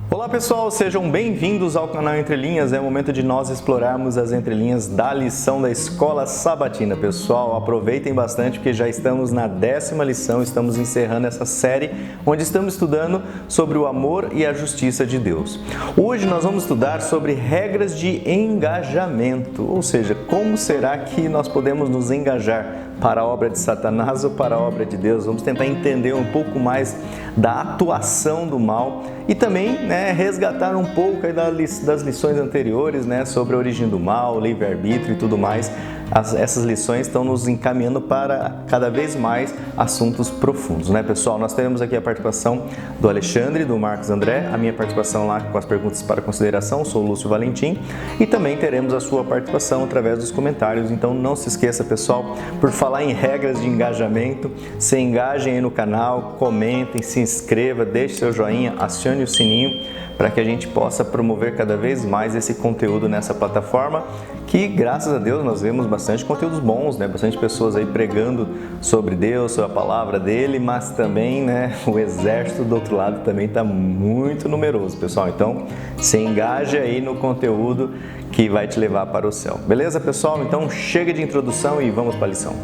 Olá pessoal, sejam bem-vindos ao canal Entre Linhas. É o momento de nós explorarmos as entrelinhas da lição da Escola Sabatina. Pessoal, aproveitem bastante porque já estamos na 10ª lição, estamos encerrando essa série onde estamos estudando sobre o amor e a justiça de Deus. Hoje nós vamos estudar sobre regras de engajamento, ou seja, como será que nós podemos nos engajar para a obra de Satanás ou para a obra de Deus. Vamos tentar entender um pouco mais da atuação do mal e também resgatar um pouco aí das lições anteriores sobre a origem do mal, livre-arbítrio e tudo mais. Essas lições estão nos encaminhando para cada vez mais assuntos profundos, pessoal? Nós teremos aqui a participação do Alexandre, do Marcos André, a minha participação lá com as perguntas para consideração, sou o Lúcio Valentim, e também teremos a sua participação através dos comentários. Então não se esqueça, pessoal, por falar em regras de engajamento, se engajem aí no canal, comentem, se inscreva, deixe seu joinha, acione o sininho para que a gente possa promover cada vez mais esse conteúdo nessa plataforma, que graças a Deus nós vemos bastante conteúdos bons, bastante pessoas aí pregando sobre Deus, sobre a palavra dele, mas também o exército do outro lado também está muito numeroso, pessoal. Então se engaje aí no conteúdo que vai te levar para o céu. Beleza, pessoal? Então chega de introdução e vamos para a lição.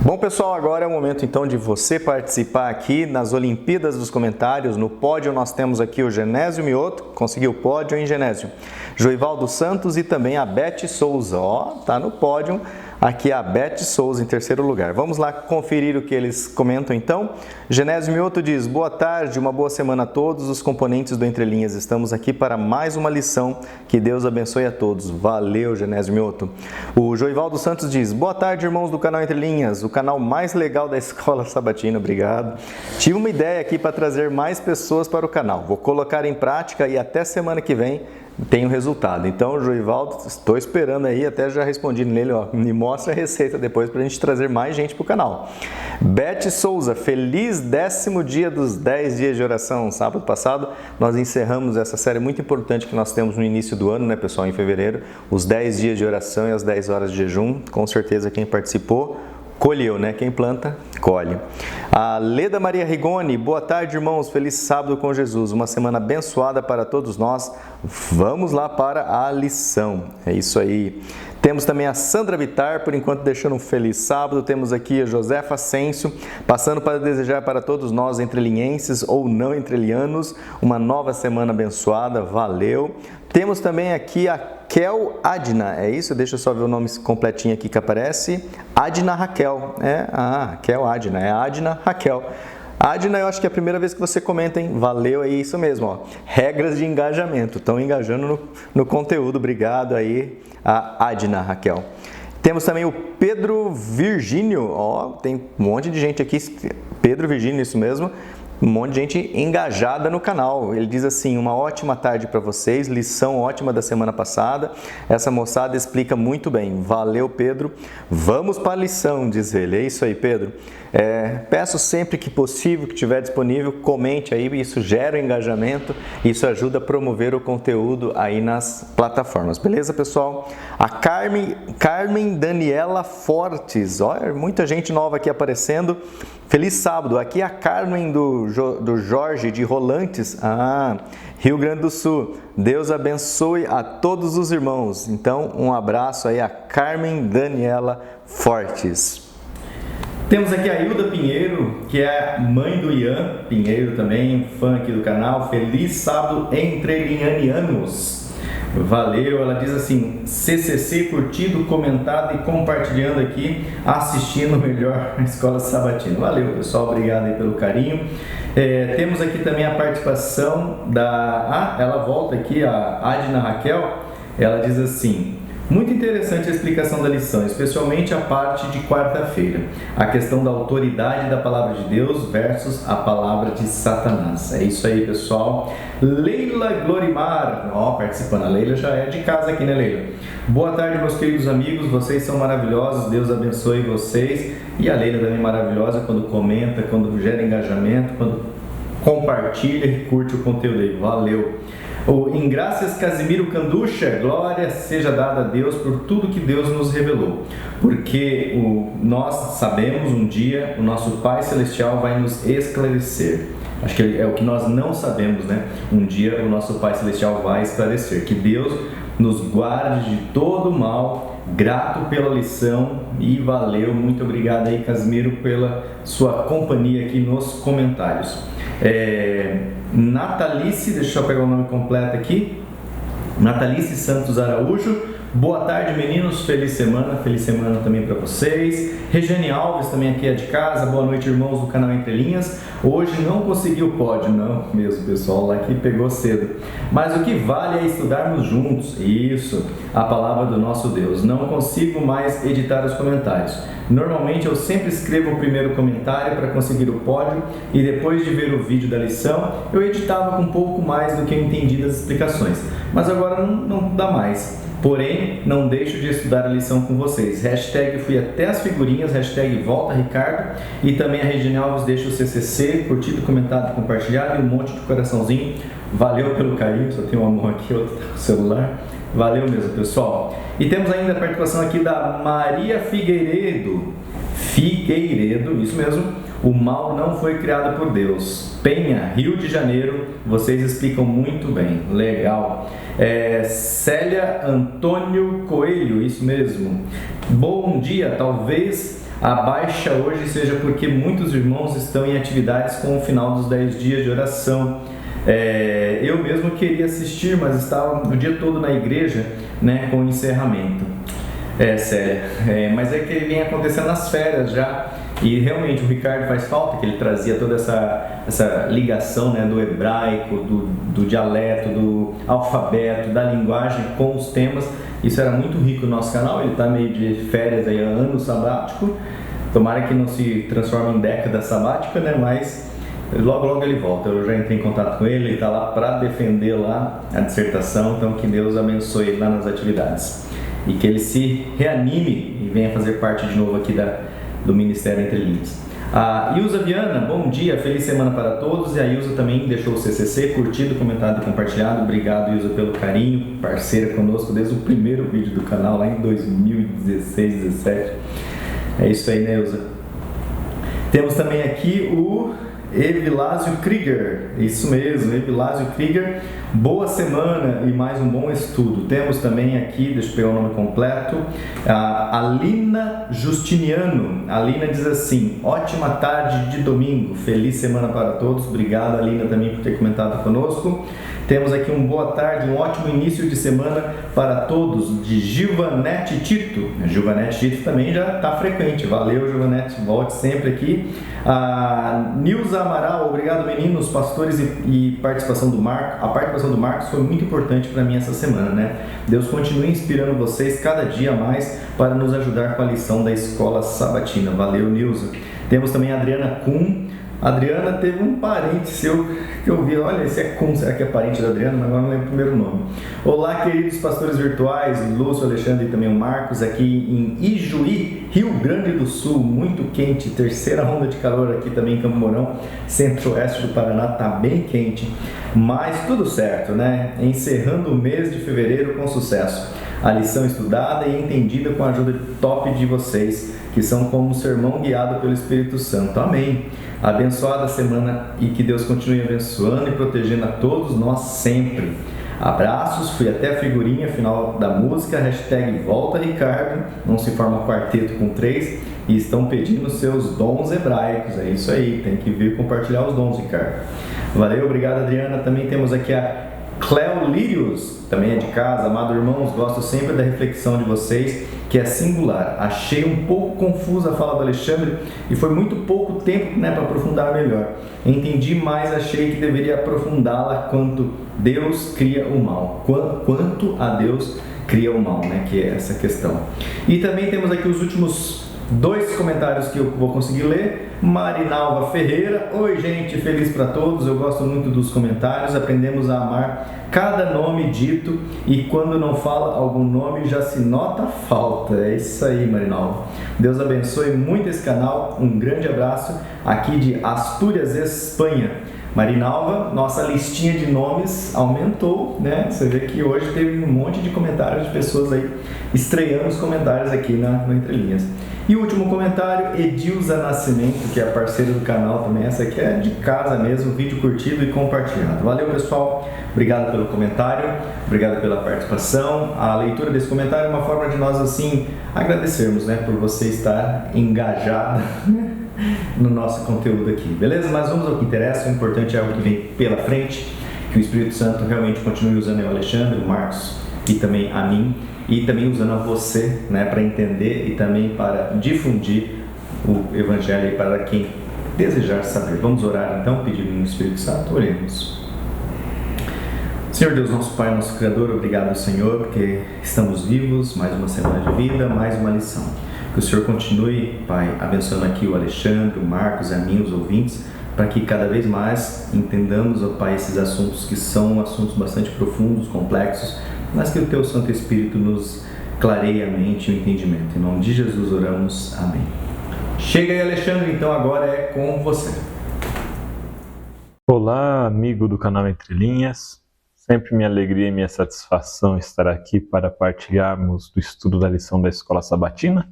Bom, pessoal, agora é o momento então de você participar aqui nas Olimpíadas dos Comentários. No pódio nós temos aqui o Genésio Mioto, conseguiu o pódio, hein, Genésio? Joivaldo Santos e também a Beth Souza, tá no pódio. Aqui a Beth Souza em terceiro lugar. Vamos lá conferir o que eles comentam então. Genésio Mioto diz: boa tarde, uma boa semana a todos os componentes do Entre Linhas. Estamos aqui para mais uma lição. Que Deus abençoe a todos. Valeu, Genésio Mioto. O Joivaldo Santos diz: boa tarde, irmãos do canal Entre Linhas, o canal mais legal da Escola Sabatina. Obrigado. Tive uma ideia aqui para trazer mais pessoas para o canal. Vou colocar em prática e até semana que vem tem o resultado. Então, Joivaldo, estou esperando aí, até já respondi nele, me mostra a receita depois para a gente trazer mais gente para o canal. Beth Souza, feliz 10º dia dos 10 dias de oração. Sábado passado nós encerramos essa série muito importante que nós temos no início do ano, pessoal, em fevereiro, os 10 dias de oração e as 10 horas de jejum. Com certeza quem participou colheu, quem planta, colhe. A Leda Maria Rigoni, boa tarde, irmãos, feliz sábado com Jesus, uma semana abençoada para todos nós. Vamos lá para a lição, é isso aí. Temos também a Sandra Vitar, por enquanto deixando um feliz sábado. Temos aqui a Josefa Ascencio, passando para desejar para todos nós, entrelinhenses ou não entrelianos, uma nova semana abençoada, valeu. Temos também aqui a Kel Adna, é isso? Deixa eu só ver o nome completinho aqui que aparece. Adna Raquel, Kel Adna, é Adna Raquel. Adna, eu acho que é a primeira vez que você comenta, hein? Valeu, é isso mesmo, Regras de engajamento, estão engajando no conteúdo, obrigado aí a Adna Raquel. Temos também o Pedro Virgínio, tem um monte de gente aqui, Pedro Virgínio, isso mesmo. Um monte de gente engajada no canal. Ele diz assim: uma ótima tarde para vocês, lição ótima da semana passada. Essa moçada explica muito bem. Valeu, Pedro. Vamos para a lição, diz ele. É isso aí, Pedro. Peço sempre que possível, que tiver disponível, comente aí, isso gera engajamento, isso ajuda a promover o conteúdo aí nas plataformas. Beleza, pessoal? A Carmen Daniela Fortes, olha, muita gente nova aqui aparecendo. Feliz sábado, aqui é a Carmen do Jorge de Rolantes, Rio Grande do Sul. Deus abençoe a todos os irmãos. Então, um abraço aí a Carmen Daniela Fortes. Temos aqui a Hilda Pinheiro, que é mãe do Ian Pinheiro também, fã aqui do canal. Feliz sábado entrelinhanianos. Valeu, ela diz assim: CCC curtido, comentado e compartilhando aqui, assistindo melhor a Escola Sabatina. Valeu, pessoal, obrigado aí pelo carinho. Temos aqui também a participação ela volta aqui, a Adna Raquel. Ela diz assim: muito interessante a explicação da lição, especialmente a parte de quarta-feira, a questão da autoridade da palavra de Deus versus a palavra de Satanás. É isso aí, pessoal. Leila Glorimar, participando. A Leila já é de casa aqui, Leila? Boa tarde, meus queridos amigos, vocês são maravilhosos, Deus abençoe vocês. E a Leila também é maravilhosa quando comenta, quando gera engajamento, quando compartilha e curte o conteúdo aí. Valeu! Em Graças Casimiro Canducha, glória seja dada a Deus por tudo que Deus nos revelou, porque nós sabemos um dia o nosso Pai Celestial vai nos esclarecer. Acho que é o que nós não sabemos, né? Um dia o nosso Pai Celestial vai esclarecer. Que Deus nos guarde de todo mal, grato pela lição e valeu, muito obrigado aí, Casimiro, pela sua companhia aqui nos comentários. Natalice, deixa eu pegar o nome completo aqui, Natalice Santos Araújo, boa tarde meninos, feliz semana também para vocês. Regiane Alves também aqui é de casa, boa noite irmãos do canal Entre Linhas. Hoje não consegui o pódio, não mesmo pessoal, lá que pegou cedo, mas o que vale é estudarmos juntos, isso, a palavra do nosso Deus. Não consigo mais editar os comentários, normalmente eu sempre escrevo o primeiro comentário para conseguir o pódio e depois de ver o vídeo da lição eu editava com um pouco mais do que eu entendi das explicações, mas agora não dá mais. Porém, não deixo de estudar a lição com vocês. Hashtag fui até as figurinhas, hashtag volta Ricardo. E também a Regina Alves deixa o CCC, curtido, comentado, compartilhado e um monte de coraçãozinho. Valeu pelo carinho, só tem uma mão aqui, outra tá com o celular. Valeu mesmo, pessoal. E temos ainda a participação aqui da Maria Figueiredo, isso mesmo. O mal não foi criado por Deus. Penha, Rio de Janeiro, vocês explicam muito bem. Legal. Célia Antônio Coelho, isso mesmo. Bom dia, talvez a baixa hoje seja porque muitos irmãos estão em atividades com o final dos 10 dias de oração. Eu mesmo queria assistir, mas estava o dia todo na igreja, né, com o encerramento. Célia, mas é que vem acontecendo nas férias já. E realmente o Ricardo faz falta, que ele trazia toda essa ligação, né, do hebraico, do dialeto, do alfabeto, da linguagem com os temas. Isso era muito rico no nosso canal. Ele está meio de férias aí, ano sabático. Tomara que não se transforme em década sabática, né, mas logo ele volta. Eu já entrei em contato com ele está lá para defender lá a dissertação. Então que Deus abençoe ele lá nas atividades. E que ele se reanime e venha fazer parte de novo aqui do Ministério Entre Linhas. A Ilza Viana, bom dia, feliz semana para todos. E a Ilza também deixou o CCC, curtido, comentado e compartilhado. Obrigado, Ilza, pelo carinho, parceira conosco desde o primeiro vídeo do canal, lá em 2016, 2017. É isso aí, né, Ilza? Temos também aqui o Evilásio Krieger, isso mesmo, Evilásio Krieger, boa semana e mais um bom estudo. Temos também aqui, deixa eu pegar o nome completo, a Alina Justiniano. A Alina diz assim: ótima tarde de domingo, feliz semana para todos. Obrigado, Alina, também por ter comentado conosco. Temos aqui um boa tarde, um ótimo início de semana para todos, de Gilvanete Tito. A Gilvanete Tito também já está frequente. Valeu, Gilvanete, volte sempre aqui. A Nilza Amaral, obrigado meninos, pastores e participação do Marcos. A participação do Marcos foi muito importante para mim essa semana, né? Deus continue inspirando vocês cada dia mais para nos ajudar com a lição da escola sabatina. Valeu, Nilza. Temos também a Adriana Kuhn. A Adriana teve um parente seu que eu vi, olha, esse é Kuhn, será que é parente da Adriana? Mas agora não lembro o primeiro nome. Olá, queridos pastores virtuais, Lúcio, Alexandre e também o Marcos, aqui em Ijuí, Rio Grande do Sul, muito quente, terceira onda de calor aqui também em Campo Mourão, centro-oeste do Paraná, tá bem quente, mas tudo certo, né? Encerrando o mês de fevereiro com sucesso. A lição estudada e entendida com a ajuda top de vocês, que são como um sermão guiado pelo Espírito Santo. Amém. Abençoada semana e que Deus continue abençoando e protegendo a todos nós sempre. Abraços, fui até a figurinha final da música, hashtag volta Ricardo, não se forma quarteto com 3 e estão pedindo seus dons hebraicos. É isso aí, tem que vir compartilhar os dons, Ricardo. Valeu, obrigado, Adriana. Também temos aqui a Cleo Lírios, também é de casa. Amado irmãos, gosto sempre da reflexão de vocês, que é singular. Achei um pouco confusa a fala do Alexandre e foi muito pouco tempo, né, para aprofundar melhor. Entendi, mas achei que deveria aprofundá-la quanto Deus cria o mal. Quanto a Deus cria o mal, né, que é essa questão. E também temos aqui os últimos 2 comentários que eu vou conseguir ler. Marinalva Ferreira: oi gente, feliz para todos, eu gosto muito dos comentários, aprendemos a amar cada nome dito e quando não fala algum nome já se nota a falta. É isso aí, Marinalva. Deus abençoe muito esse canal, um grande abraço aqui de Astúrias, Espanha. Marinalva, nossa listinha de nomes aumentou, né? Você vê que hoje teve um monte de comentários de pessoas aí estreando os comentários aqui no Entre Linhas. E o último comentário, Edilza Nascimento, que é parceira do canal também. Essa aqui é de casa mesmo, vídeo curtido e compartilhado. Valeu, pessoal. Obrigado pelo comentário, obrigado pela participação. A leitura desse comentário é uma forma de nós, assim, agradecermos, né, por você estar engajado no nosso conteúdo aqui, beleza? Mas vamos ao que interessa. O importante é o que vem pela frente, que o Espírito Santo realmente continue usando o Alexandre, o Marcos e também a mim, e também usando a você, né, para entender e também para difundir o Evangelho aí para quem desejar saber. Vamos orar então, pedindo no Espírito Santo. Oremos. Senhor Deus, nosso Pai, nosso Criador, obrigado, Senhor, porque estamos vivos, mais uma semana de vida, mais uma lição. Que o Senhor continue, Pai, abençoando aqui o Alexandre, o Marcos, a mim, os ouvintes, para que cada vez mais entendamos, ó Pai, esses assuntos que são assuntos bastante profundos, complexos, mas que o Teu Santo Espírito nos clareie a mente e o entendimento. Em nome de Jesus oramos. Amém. Chega aí, Alexandre, então agora é com você. Olá, amigo do canal Entre Linhas. Sempre minha alegria e minha satisfação estar aqui para partilharmos do estudo da lição da Escola Sabatina.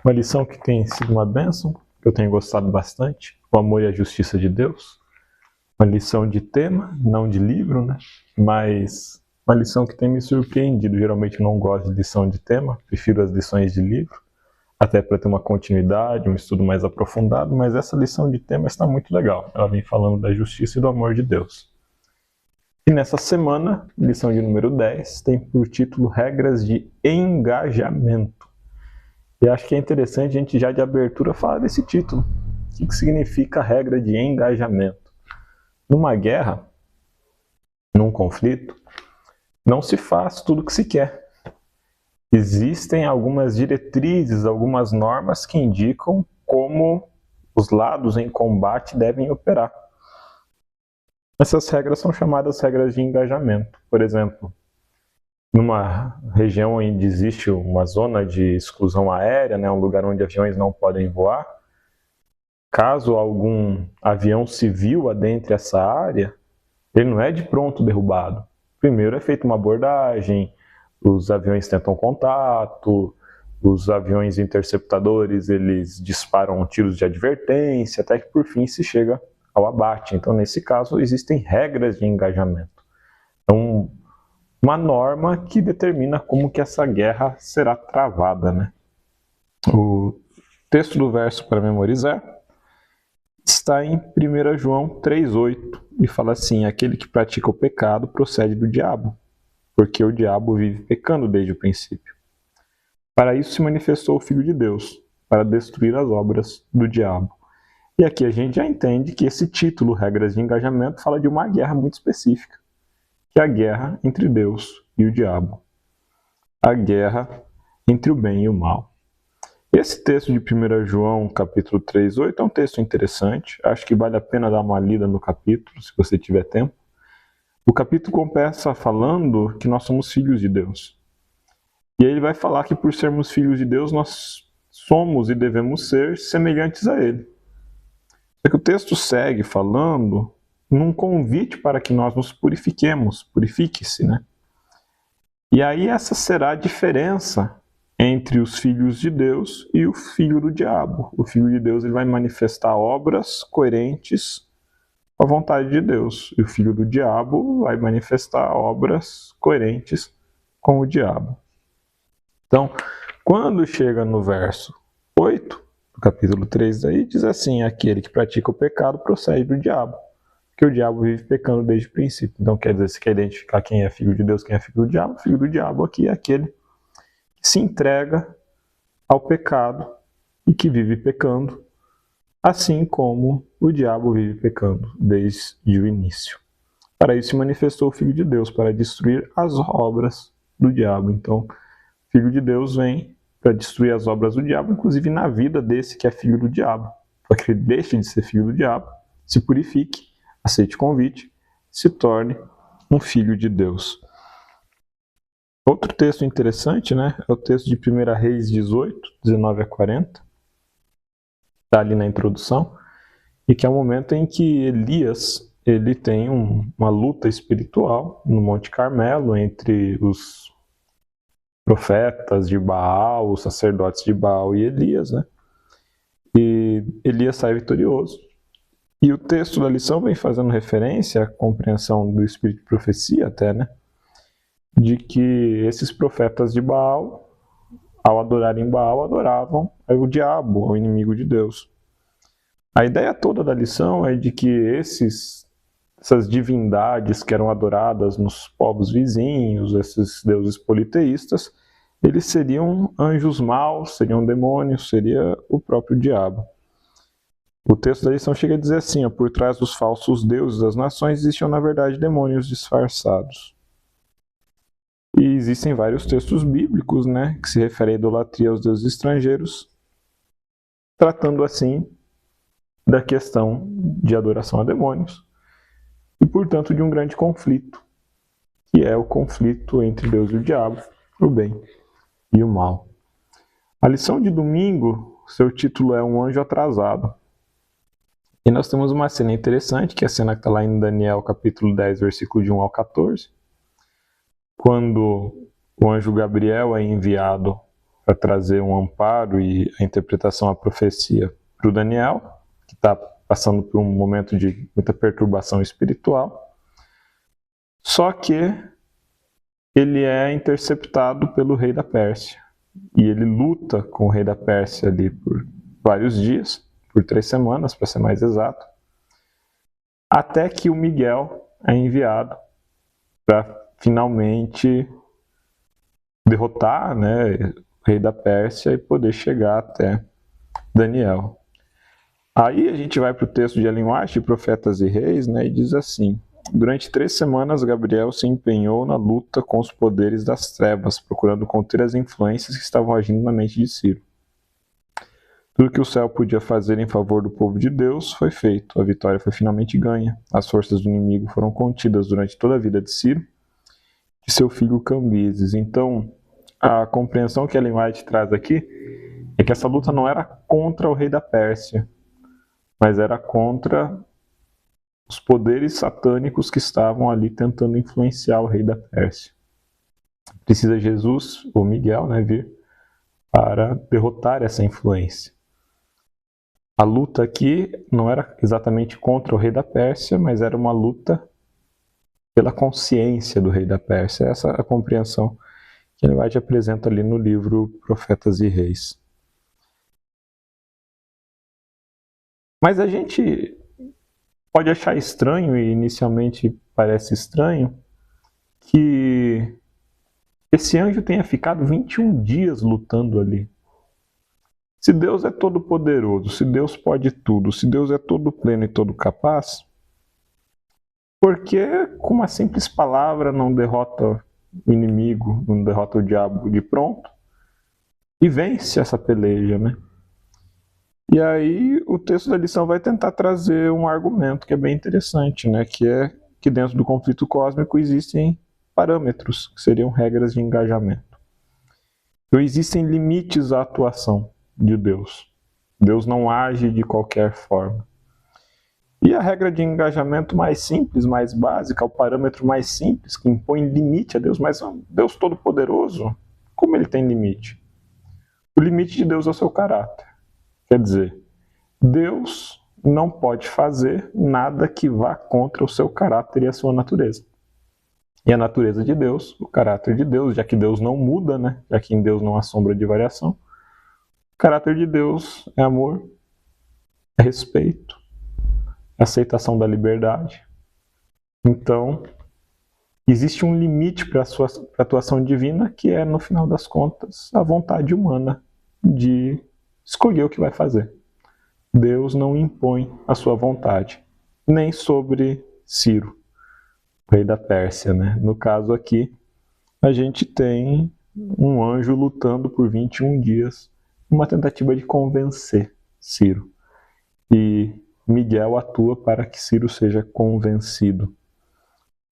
Uma lição que tem sido uma bênção, que eu tenho gostado bastante, o amor e a justiça de Deus. Uma lição de tema, não de livro, né? Mas uma lição que tem me surpreendido. Geralmente eu não gosto de lição de tema, prefiro as lições de livro, até para ter uma continuidade, um estudo mais aprofundado, mas essa lição de tema está muito legal. Ela vem falando da justiça e do amor de Deus. E nessa semana, lição de número 10, tem por título Regras de Engajamento. E acho que é interessante a gente já de abertura falar desse título. O que significa regra de engajamento? Numa guerra, num conflito, não se faz tudo o que se quer. Existem algumas diretrizes, algumas normas que indicam como os lados em combate devem operar. Essas regras são chamadas regras de engajamento. Por exemplo, numa região onde existe uma zona de exclusão aérea, né, um lugar onde aviões não podem voar, caso algum avião civil adentre essa área, ele não é de pronto derrubado. Primeiro é feita uma abordagem, os aviões tentam contato, os aviões interceptadores eles disparam tiros de advertência, até que por fim se chega ao abate. Então, nesse caso, existem regras de engajamento. Então, uma norma que determina como que essa guerra será travada, né? O texto do verso para memorizar está em 1 João 3,8 e fala assim: aquele que pratica o pecado procede do diabo, porque o diabo vive pecando desde o princípio. Para isso se manifestou o Filho de Deus, para destruir as obras do diabo. E aqui a gente já entende que esse título, Regras de Engajamento, fala de uma guerra muito específica, que é a guerra entre Deus e o diabo. A guerra entre o bem e o mal. Esse texto de 1 João, capítulo 3,8, é um texto interessante. Acho que vale a pena dar uma lida no capítulo, se você tiver tempo. O capítulo começa falando que nós somos filhos de Deus. E aí ele vai falar que por sermos filhos de Deus, nós somos e devemos ser semelhantes a Ele. Só que o texto segue falando num convite para que nós nos purifiquemos, purifique-se, né? E aí essa será a diferença entre os filhos de Deus e o filho do diabo. O filho de Deus ele vai manifestar obras coerentes com a vontade de Deus, e o filho do diabo vai manifestar obras coerentes com o diabo. Então, quando chega no verso 8, do capítulo 3, aí, diz assim: aquele que pratica o pecado procede do diabo, porque o diabo vive pecando desde o princípio. Então, quer dizer, se quer identificar quem é filho de Deus, quem é filho do diabo aqui é aquele que se entrega ao pecado e que vive pecando, assim como o diabo vive pecando desde o início. Para isso se manifestou o Filho de Deus, para destruir as obras do diabo. Então, o Filho de Deus vem para destruir as obras do diabo, inclusive na vida desse que é filho do diabo, para que ele deixe de ser filho do diabo, se purifique, aceite o convite, se torne um filho de Deus. Outro texto interessante, né, é o texto de 1 Reis 18, 19 a 40, está ali na introdução, e que é o momento em que Elias ele tem uma luta espiritual no Monte Carmelo entre os profetas de Baal, os sacerdotes de Baal e Elias, né? E Elias sai vitorioso. E o texto da lição vem fazendo referência à compreensão do espírito de profecia até, né? De que esses profetas de Baal, ao adorarem Baal, adoravam o diabo, o inimigo de Deus. A ideia toda da lição é de que essas divindades que eram adoradas nos povos vizinhos, esses deuses politeístas, eles seriam anjos maus, seriam demônios, seria o próprio diabo. O texto da lição chega a dizer assim, ó, por trás dos falsos deuses das nações existiam na verdade demônios disfarçados. E existem vários textos bíblicos, né, que se referem à idolatria aos deuses estrangeiros, tratando assim da questão de adoração a demônios e, portanto, de um grande conflito, que é o conflito entre Deus e o diabo, o bem e o mal. A lição de domingo, seu título é Um Anjo Atrasado. E nós temos uma cena interessante, que é a cena que está lá em Daniel, capítulo 10, versículo de 1 ao 14, quando o anjo Gabriel é enviado para trazer um amparo e a interpretação da profecia para o Daniel, que está passando por um momento de muita perturbação espiritual. Só que ele é interceptado pelo rei da Pérsia. E ele luta com o rei da Pérsia ali por vários dias, por 3 semanas, para ser mais exato, até que o Miguel é enviado para finalmente derrotar, né, o rei da Pérsia e poder chegar até Daniel. Aí a gente vai para o texto de Ellen White, Profetas e Reis, né, e diz assim: durante 3 semanas Gabriel se empenhou na luta com os poderes das trevas, procurando conter as influências que estavam agindo na mente de Ciro. Tudo que o céu podia fazer em favor do povo de Deus foi feito. A vitória foi finalmente ganha. As forças do inimigo foram contidas durante toda a vida de Ciro e seu filho Cambises. Então, a compreensão que Ellen White traz aqui é que essa luta não era contra o rei da Pérsia, mas era contra os poderes satânicos que estavam ali tentando influenciar o rei da Pérsia. Precisa Jesus, ou Miguel, né, vir para derrotar essa influência. A luta aqui não era exatamente contra o rei da Pérsia, mas era uma luta pela consciência do rei da Pérsia. Essa é a compreensão que ele vai te apresenta ali no livro Profetas e Reis. Mas a gente pode achar estranho, e inicialmente parece estranho, que esse anjo tenha ficado 21 dias lutando ali. Se Deus é todo poderoso, se Deus pode tudo, se Deus é todo pleno e todo capaz, por que com uma simples palavra não derrota o inimigo, não derrota o diabo de pronto e vence essa peleja, né? E aí o texto da lição vai tentar trazer um argumento que é bem interessante, né? Que é que dentro do conflito cósmico existem parâmetros, que seriam regras de engajamento. Então existem limites à atuação de Deus. Deus não age de qualquer forma. E a regra de engajamento mais simples, mais básica, o parâmetro mais simples, que impõe limite a Deus, mas Deus Todo-Poderoso, como ele tem limite? O limite de Deus é o seu caráter. Quer dizer, Deus não pode fazer nada que vá contra o seu caráter e a sua natureza. E a natureza de Deus, o caráter de Deus, já que Deus não muda, né? Já que em Deus não há sombra de variação, o caráter de Deus é amor, é respeito, é aceitação da liberdade. Então, existe um limite para a atuação divina, que é, no final das contas, a vontade humana de escolher o que vai fazer. Deus não impõe a sua vontade, nem sobre Ciro, rei da Pérsia, né? No caso aqui, a gente tem um anjo lutando por 21 dias, uma tentativa de convencer Ciro. E Miguel atua para que Ciro seja convencido,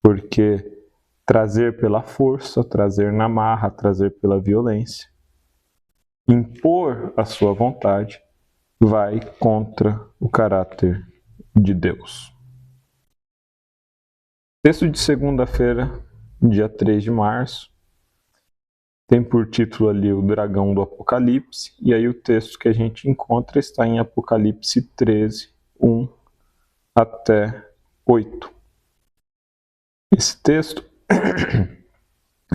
porque trazer pela força, trazer na marra, trazer pela violência, impor a sua vontade, vai contra o caráter de Deus. Texto de segunda-feira, dia 3 de março, tem por título ali o dragão do Apocalipse, e aí o texto que a gente encontra está em Apocalipse 13, 1 até 8. Esse texto,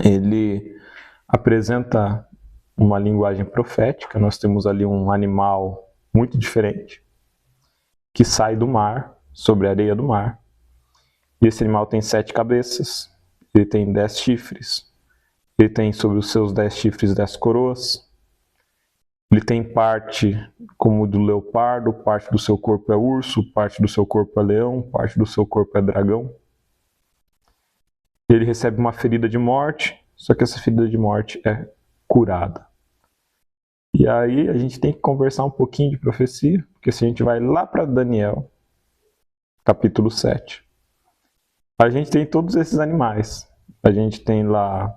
ele apresenta uma linguagem profética. Nós temos ali um animal muito diferente, que sai do mar, sobre a areia do mar. E esse animal tem 7 cabeças, ele tem 10 chifres, ele tem sobre os seus 10 chifres 10 coroas, ele tem parte como do leopardo, parte do seu corpo é urso, parte do seu corpo é leão, parte do seu corpo é dragão. Ele recebe uma ferida de morte, só que essa ferida de morte é curada. E aí a gente tem que conversar um pouquinho de profecia, porque se a gente vai lá para Daniel, capítulo 7, a gente tem todos esses animais. A gente tem lá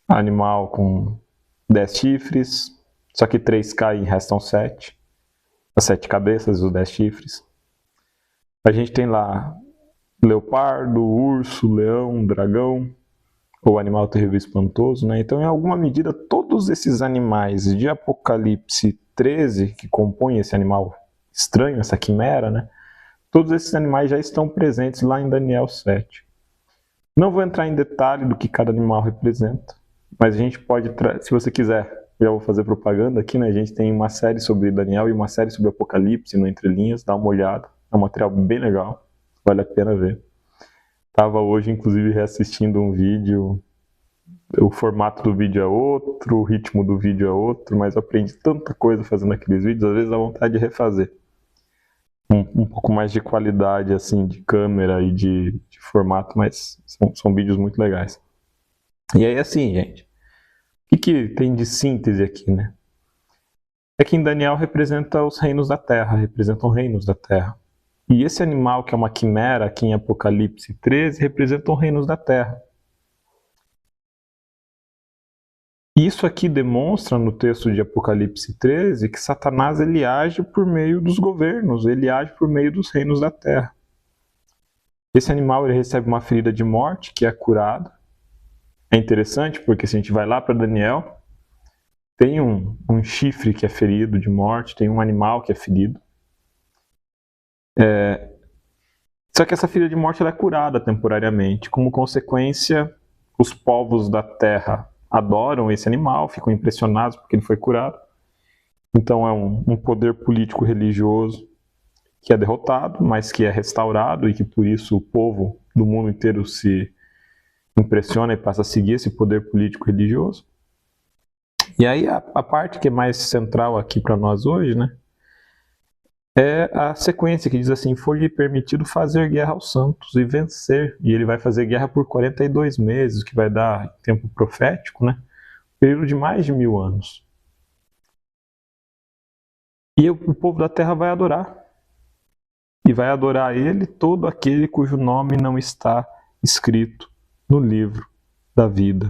animal com 10 chifres, só que 3 caem e restam 7. As 7 cabeças e os 10 chifres. A gente tem lá leopardo, urso, leão, dragão, ou animal terrível e espantoso, né? Então, em alguma medida, todos esses animais de Apocalipse 13, que compõem esse animal estranho, essa quimera, né? Todos esses animais já estão presentes lá em Daniel 7. Não vou entrar em detalhe do que cada animal representa, mas a gente pode, se você quiser, já vou fazer propaganda aqui, né? A gente tem uma série sobre Daniel e uma série sobre Apocalipse no Entre Linhas, dá uma olhada, é um material bem legal, vale a pena ver. Estava hoje, inclusive, reassistindo um vídeo, o formato do vídeo é outro, o ritmo do vídeo é outro, mas eu aprendi tanta coisa fazendo aqueles vídeos, às vezes dá vontade de refazer. Um pouco mais de qualidade, assim, de câmera e de formato, mas são vídeos muito legais. E aí, assim, gente, o que tem de síntese aqui, né? É que em Daniel representa os reinos da terra, representam reinos da terra. E esse animal, que é uma quimera, aqui em Apocalipse 13, representa os reinos da terra. E isso aqui demonstra, no texto de Apocalipse 13, que Satanás ele age por meio dos governos, ele age por meio dos reinos da terra. Esse animal ele recebe uma ferida de morte, que é curada. É interessante, porque se a gente vai lá para Daniel, tem um chifre que é ferido de morte, tem um animal que é ferido. Só que essa ferida de morte ela é curada temporariamente. Como consequência, os povos da terra adoram esse animal, ficam impressionados porque ele foi curado. Então é um poder político religioso que é derrotado, mas que é restaurado e que por isso o povo do mundo inteiro se impressiona e passa a seguir esse poder político religioso. E aí a parte que é mais central aqui para nós hoje, né, é a sequência que diz assim: foi-lhe permitido fazer guerra aos santos e vencer. E ele vai fazer guerra por 42 meses, que vai dar tempo profético, né? Período de mais de 1000 anos. E o povo da terra vai adorar. E vai adorar ele todo aquele cujo nome não está escrito no livro da vida.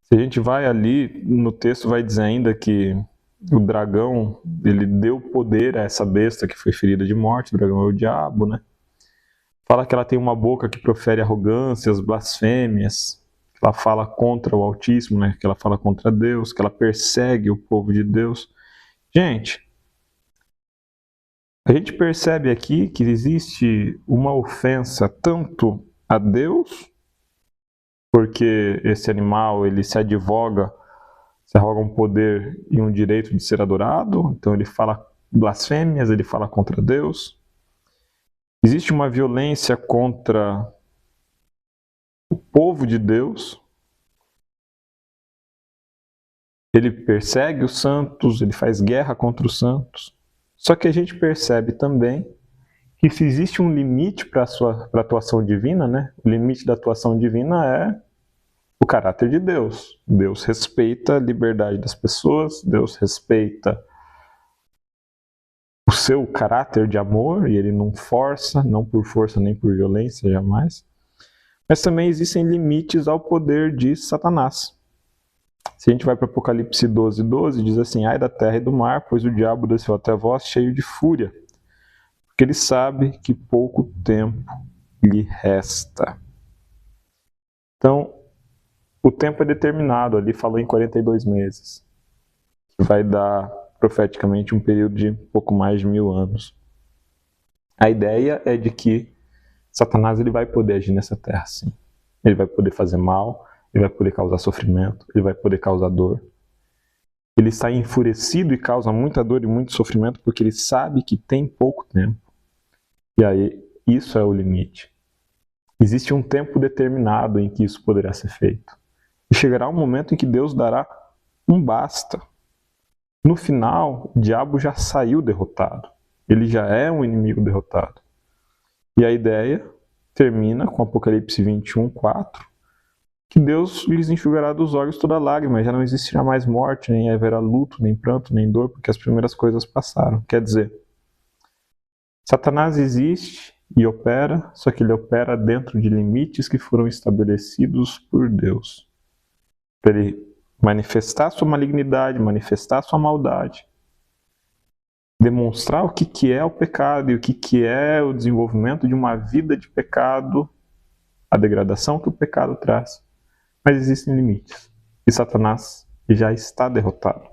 Se a gente vai ali, no texto vai dizer ainda que o dragão, ele deu poder a essa besta que foi ferida de morte. O dragão é o diabo, né? Fala que ela tem uma boca que profere arrogâncias, blasfêmias, que ela fala contra o Altíssimo, né? Que ela fala contra Deus, que ela persegue o povo de Deus. Gente, a gente percebe aqui que existe uma ofensa tanto a Deus, porque esse animal ele se arroga um poder e um direito de ser adorado, então ele fala blasfêmias, ele fala contra Deus. Existe uma violência contra o povo de Deus. Ele persegue os santos, ele faz guerra contra os santos. Só que a gente percebe também que se existe um limite para a atuação divina, né? O limite da atuação divina é o caráter de Deus. Deus respeita a liberdade das pessoas, Deus respeita o seu caráter de amor, e ele não força, não por força nem por violência, jamais. Mas também existem limites ao poder de Satanás. Se a gente vai para Apocalipse 12, 12, diz assim: ai da terra e do mar, pois o diabo desceu até vós cheio de fúria, porque ele sabe que pouco tempo lhe resta. Então, o tempo é determinado, ali falou em 42 meses, que vai dar profeticamente um período de pouco mais de 1000 anos. A ideia é de que Satanás ele vai poder agir nessa terra, sim. Ele vai poder fazer mal, ele vai poder causar sofrimento, ele vai poder causar dor. Ele está enfurecido e causa muita dor e muito sofrimento porque ele sabe que tem pouco tempo. E aí, isso é o limite. Existe um tempo determinado em que isso poderá ser feito. E chegará um momento em que Deus dará um basta. No final, o diabo já saiu derrotado. Ele já é um inimigo derrotado. E a ideia termina com Apocalipse 21, 4, que Deus lhes enxugará dos olhos toda lágrima, já não existirá mais morte, nem haverá luto, nem pranto, nem dor, porque as primeiras coisas passaram. Quer dizer, Satanás existe e opera, só que ele opera dentro de limites que foram estabelecidos por Deus. Para ele manifestar sua malignidade, manifestar sua maldade, demonstrar o que é o pecado e o que é o desenvolvimento de uma vida de pecado, a degradação que o pecado traz. Mas existem limites. E Satanás já está derrotado.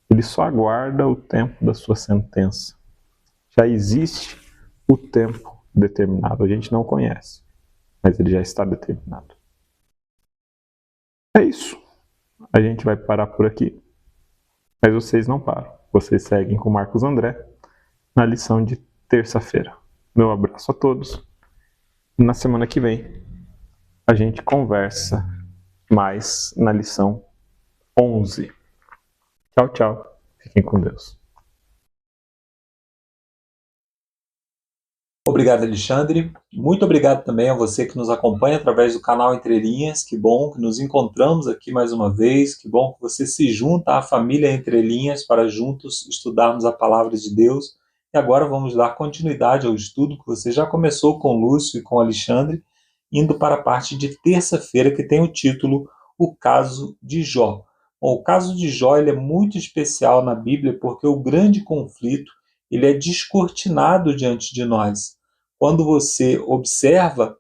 Ele só aguarda o tempo da sua sentença. Já existe o tempo determinado. A gente não conhece, mas ele já está determinado. É isso. A gente vai parar por aqui. Mas vocês não param. Vocês seguem com Marcos André na lição de terça-feira. Meu abraço a todos. Na semana que vem, a gente conversa mais na lição 11. Tchau, tchau. Fiquem com Deus. Obrigado, Alexandre. Muito obrigado também a você que nos acompanha através do canal Entre Linhas. Que bom que nos encontramos aqui mais uma vez. Que bom que você se junta à família Entre Linhas para juntos estudarmos a Palavra de Deus. E agora vamos dar continuidade ao estudo que você já começou com o Lúcio e com o Alexandre, indo para a parte de terça-feira, que tem o título O Caso de Jó. Bom, o caso de Jó ele é muito especial na Bíblia porque o grande conflito ele é descortinado diante de nós. Quando você observa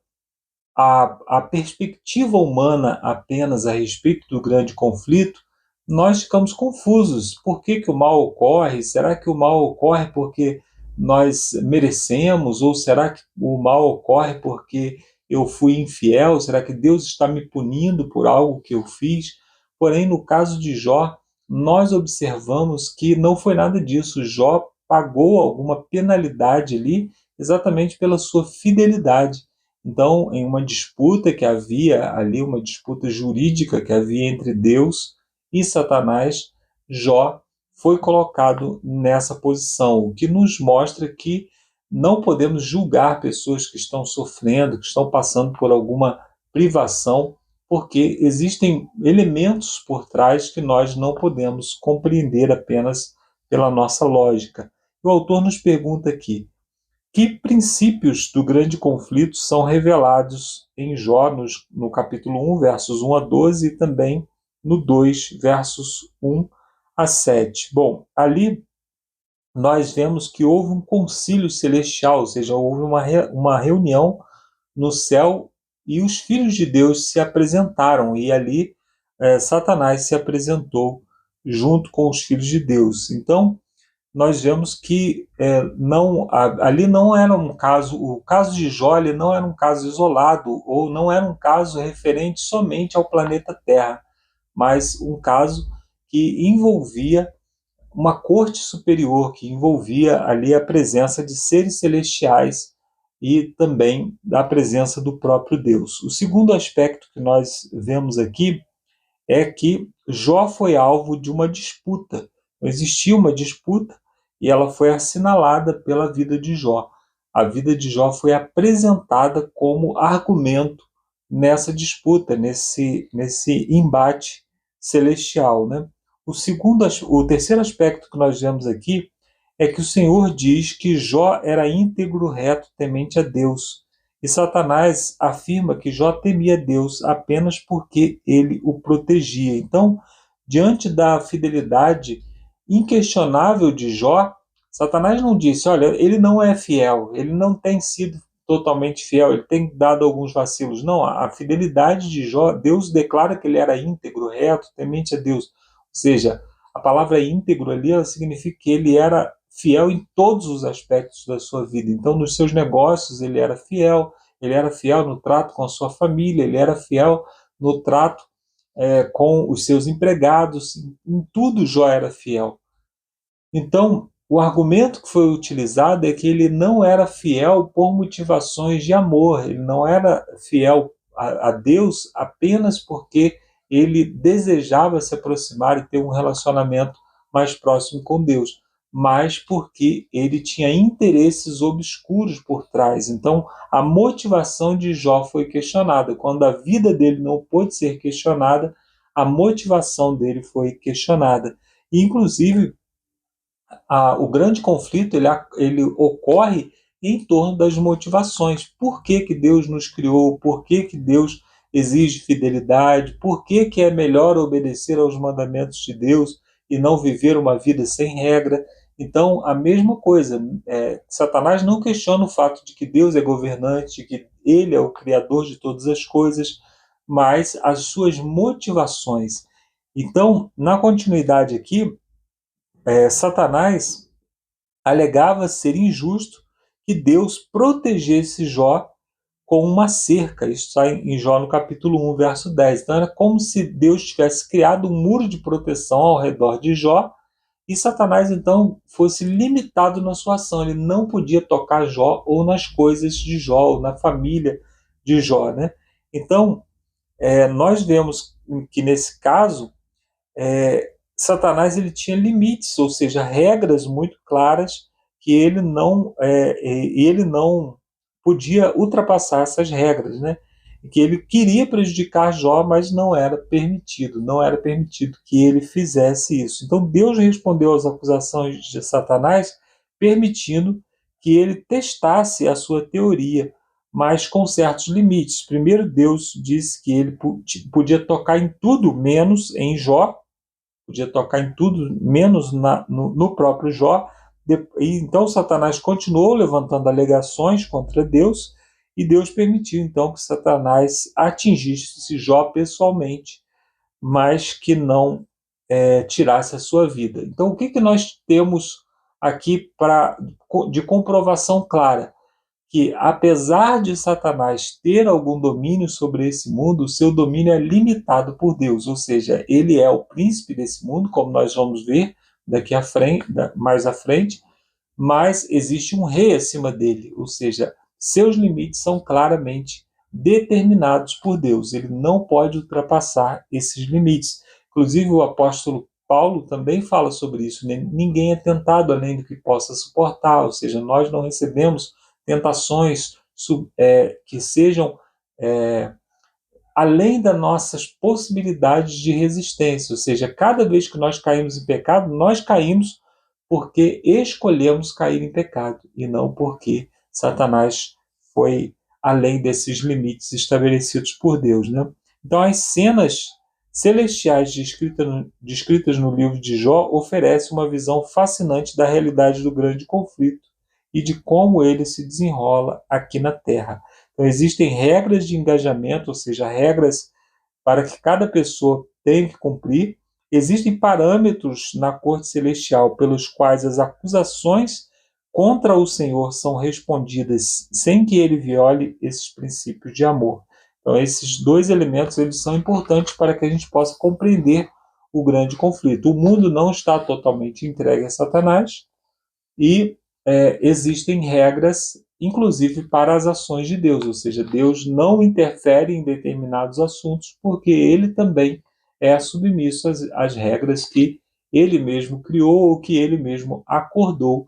a perspectiva humana apenas a respeito do grande conflito, nós ficamos confusos. Por que o mal ocorre? Será que o mal ocorre porque nós merecemos? Ou será que o mal ocorre porque eu fui infiel? Será que Deus está me punindo por algo que eu fiz? Porém, no caso de Jó, nós observamos que não foi nada disso. Jó pagou alguma penalidade ali exatamente pela sua fidelidade. Então, em uma disputa que havia ali, uma disputa jurídica que havia entre Deus e Satanás, Jó foi colocado nessa posição, o que nos mostra que não podemos julgar pessoas que estão sofrendo, que estão passando por alguma privação, porque existem elementos por trás que nós não podemos compreender apenas pela nossa lógica. O autor nos pergunta aqui: que princípios do grande conflito são revelados em Jó no capítulo 1, versos 1 a 12 e também no 2, versos 1 a 7? Bom, ali nós vemos que houve um concílio celestial, ou seja, houve uma reunião no céu e os filhos de Deus se apresentaram e ali Satanás se apresentou junto com os filhos de Deus. Então, nós vemos que ali não era um caso, o caso de Jó não era um caso isolado, ou não era um caso referente somente ao planeta Terra, mas um caso que envolvia uma corte superior, que envolvia ali a presença de seres celestiais e também da presença do próprio Deus. O segundo aspecto que nós vemos aqui é que Jó foi alvo de uma disputa. Existia uma disputa e ela foi assinalada pela vida de Jó. A vida de Jó foi apresentada como argumento nessa disputa, nesse embate celestial, né? O terceiro aspecto que nós vemos aqui é que o Senhor diz que Jó era íntegro, reto, temente a Deus. E Satanás afirma que Jó temia Deus apenas porque ele o protegia. Então, diante da fidelidade inquestionável de Jó, Satanás não disse, olha, ele não é fiel, ele não tem sido totalmente fiel, ele tem dado alguns vacilos. Não, a fidelidade de Jó, Deus declara que ele era íntegro, reto, temente a Deus. Ou seja, a palavra íntegro ali, ela significa que ele era fiel em todos os aspectos da sua vida. Então, nos seus negócios, ele era fiel no trato com a sua família, ele era fiel no trato com os seus empregados, em tudo Jó era fiel. Então, o argumento que foi utilizado é que ele não era fiel por motivações de amor, ele não era fiel a Deus apenas porque ele desejava se aproximar e ter um relacionamento mais próximo com Deus, mas porque ele tinha interesses obscuros por trás. Então, a motivação de Jó foi questionada. Quando a vida dele não pôde ser questionada, a motivação dele foi questionada. E, inclusive, o grande conflito ele ocorre em torno das motivações. Por que que Deus nos criou? Por que que Deus exige fidelidade? Por que que é melhor obedecer aos mandamentos de Deus e não viver uma vida sem regra? Então, a mesma coisa, Satanás não questiona o fato de que Deus é governante, de que ele é o criador de todas as coisas, mas as suas motivações. Então, na continuidade aqui, Satanás alegava ser injusto que Deus protegesse Jó com uma cerca. Isso está em Jó no capítulo 1, verso 10. Então era como se Deus tivesse criado um muro de proteção ao redor de Jó e Satanás então fosse limitado na sua ação. Ele não podia tocar Jó ou nas coisas de Jó, ou na família de Jó, né? Então, nós vemos que nesse caso, Satanás ele tinha limites, ou seja, regras muito claras que ele não podia ultrapassar essas regras, né? E que ele queria prejudicar Jó, mas não era permitido que ele fizesse isso. Então Deus respondeu às acusações de Satanás, permitindo que ele testasse a sua teoria, mas com certos limites. Primeiro, Deus disse que ele podia tocar em tudo menos em Jó, podia tocar em tudo, menos no próprio Jó. E então Satanás continuou levantando alegações contra Deus, e Deus permitiu então que Satanás atingisse Jó pessoalmente, mas que não tirasse a sua vida. Então, o que nós temos aqui de comprovação clara? Que apesar de Satanás ter algum domínio sobre esse mundo, o seu domínio é limitado por Deus, ou seja, ele é o príncipe desse mundo, como nós vamos ver mais à frente, mas existe um rei acima dele, ou seja, seus limites são claramente determinados por Deus, ele não pode ultrapassar esses limites. Inclusive o apóstolo Paulo também fala sobre isso, né? Ninguém é tentado além do que possa suportar, ou seja, nós não recebemos tentações que sejam além das nossas possibilidades de resistência, ou seja, cada vez que nós caímos em pecado, nós caímos porque escolhemos cair em pecado e não porque Satanás foi além desses limites estabelecidos por Deus, né? Então, as cenas celestiais descritas no livro de Jó oferecem uma visão fascinante da realidade do grande conflito e de como ele se desenrola aqui na Terra. Então, existem regras de engajamento, ou seja, regras para que cada pessoa tenha que cumprir. Existem parâmetros na corte celestial pelos quais as acusações contra o Senhor são respondidas sem que ele viole esses princípios de amor. Então, esses dois elementos eles são importantes para que a gente possa compreender o grande conflito. O mundo não está totalmente entregue a Satanás e existem regras, inclusive para as ações de Deus, ou seja, Deus não interfere em determinados assuntos porque ele também é submisso às regras que ele mesmo criou ou que ele mesmo acordou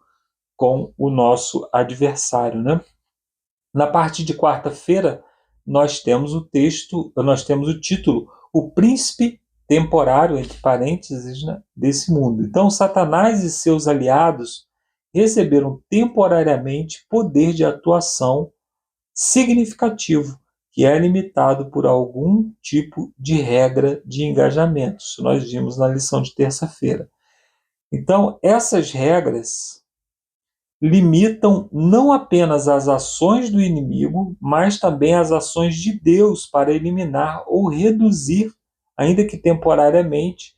com o nosso adversário, né? Na parte de quarta-feira, nós temos o título O Príncipe Temporário, entre parênteses, né, desse mundo. Então, Satanás e seus aliados receberam temporariamente poder de atuação significativo, que é limitado por algum tipo de regra de engajamento. Isso nós vimos na lição de terça-feira. Então, essas regras limitam não apenas as ações do inimigo, mas também as ações de Deus para eliminar ou reduzir, ainda que temporariamente,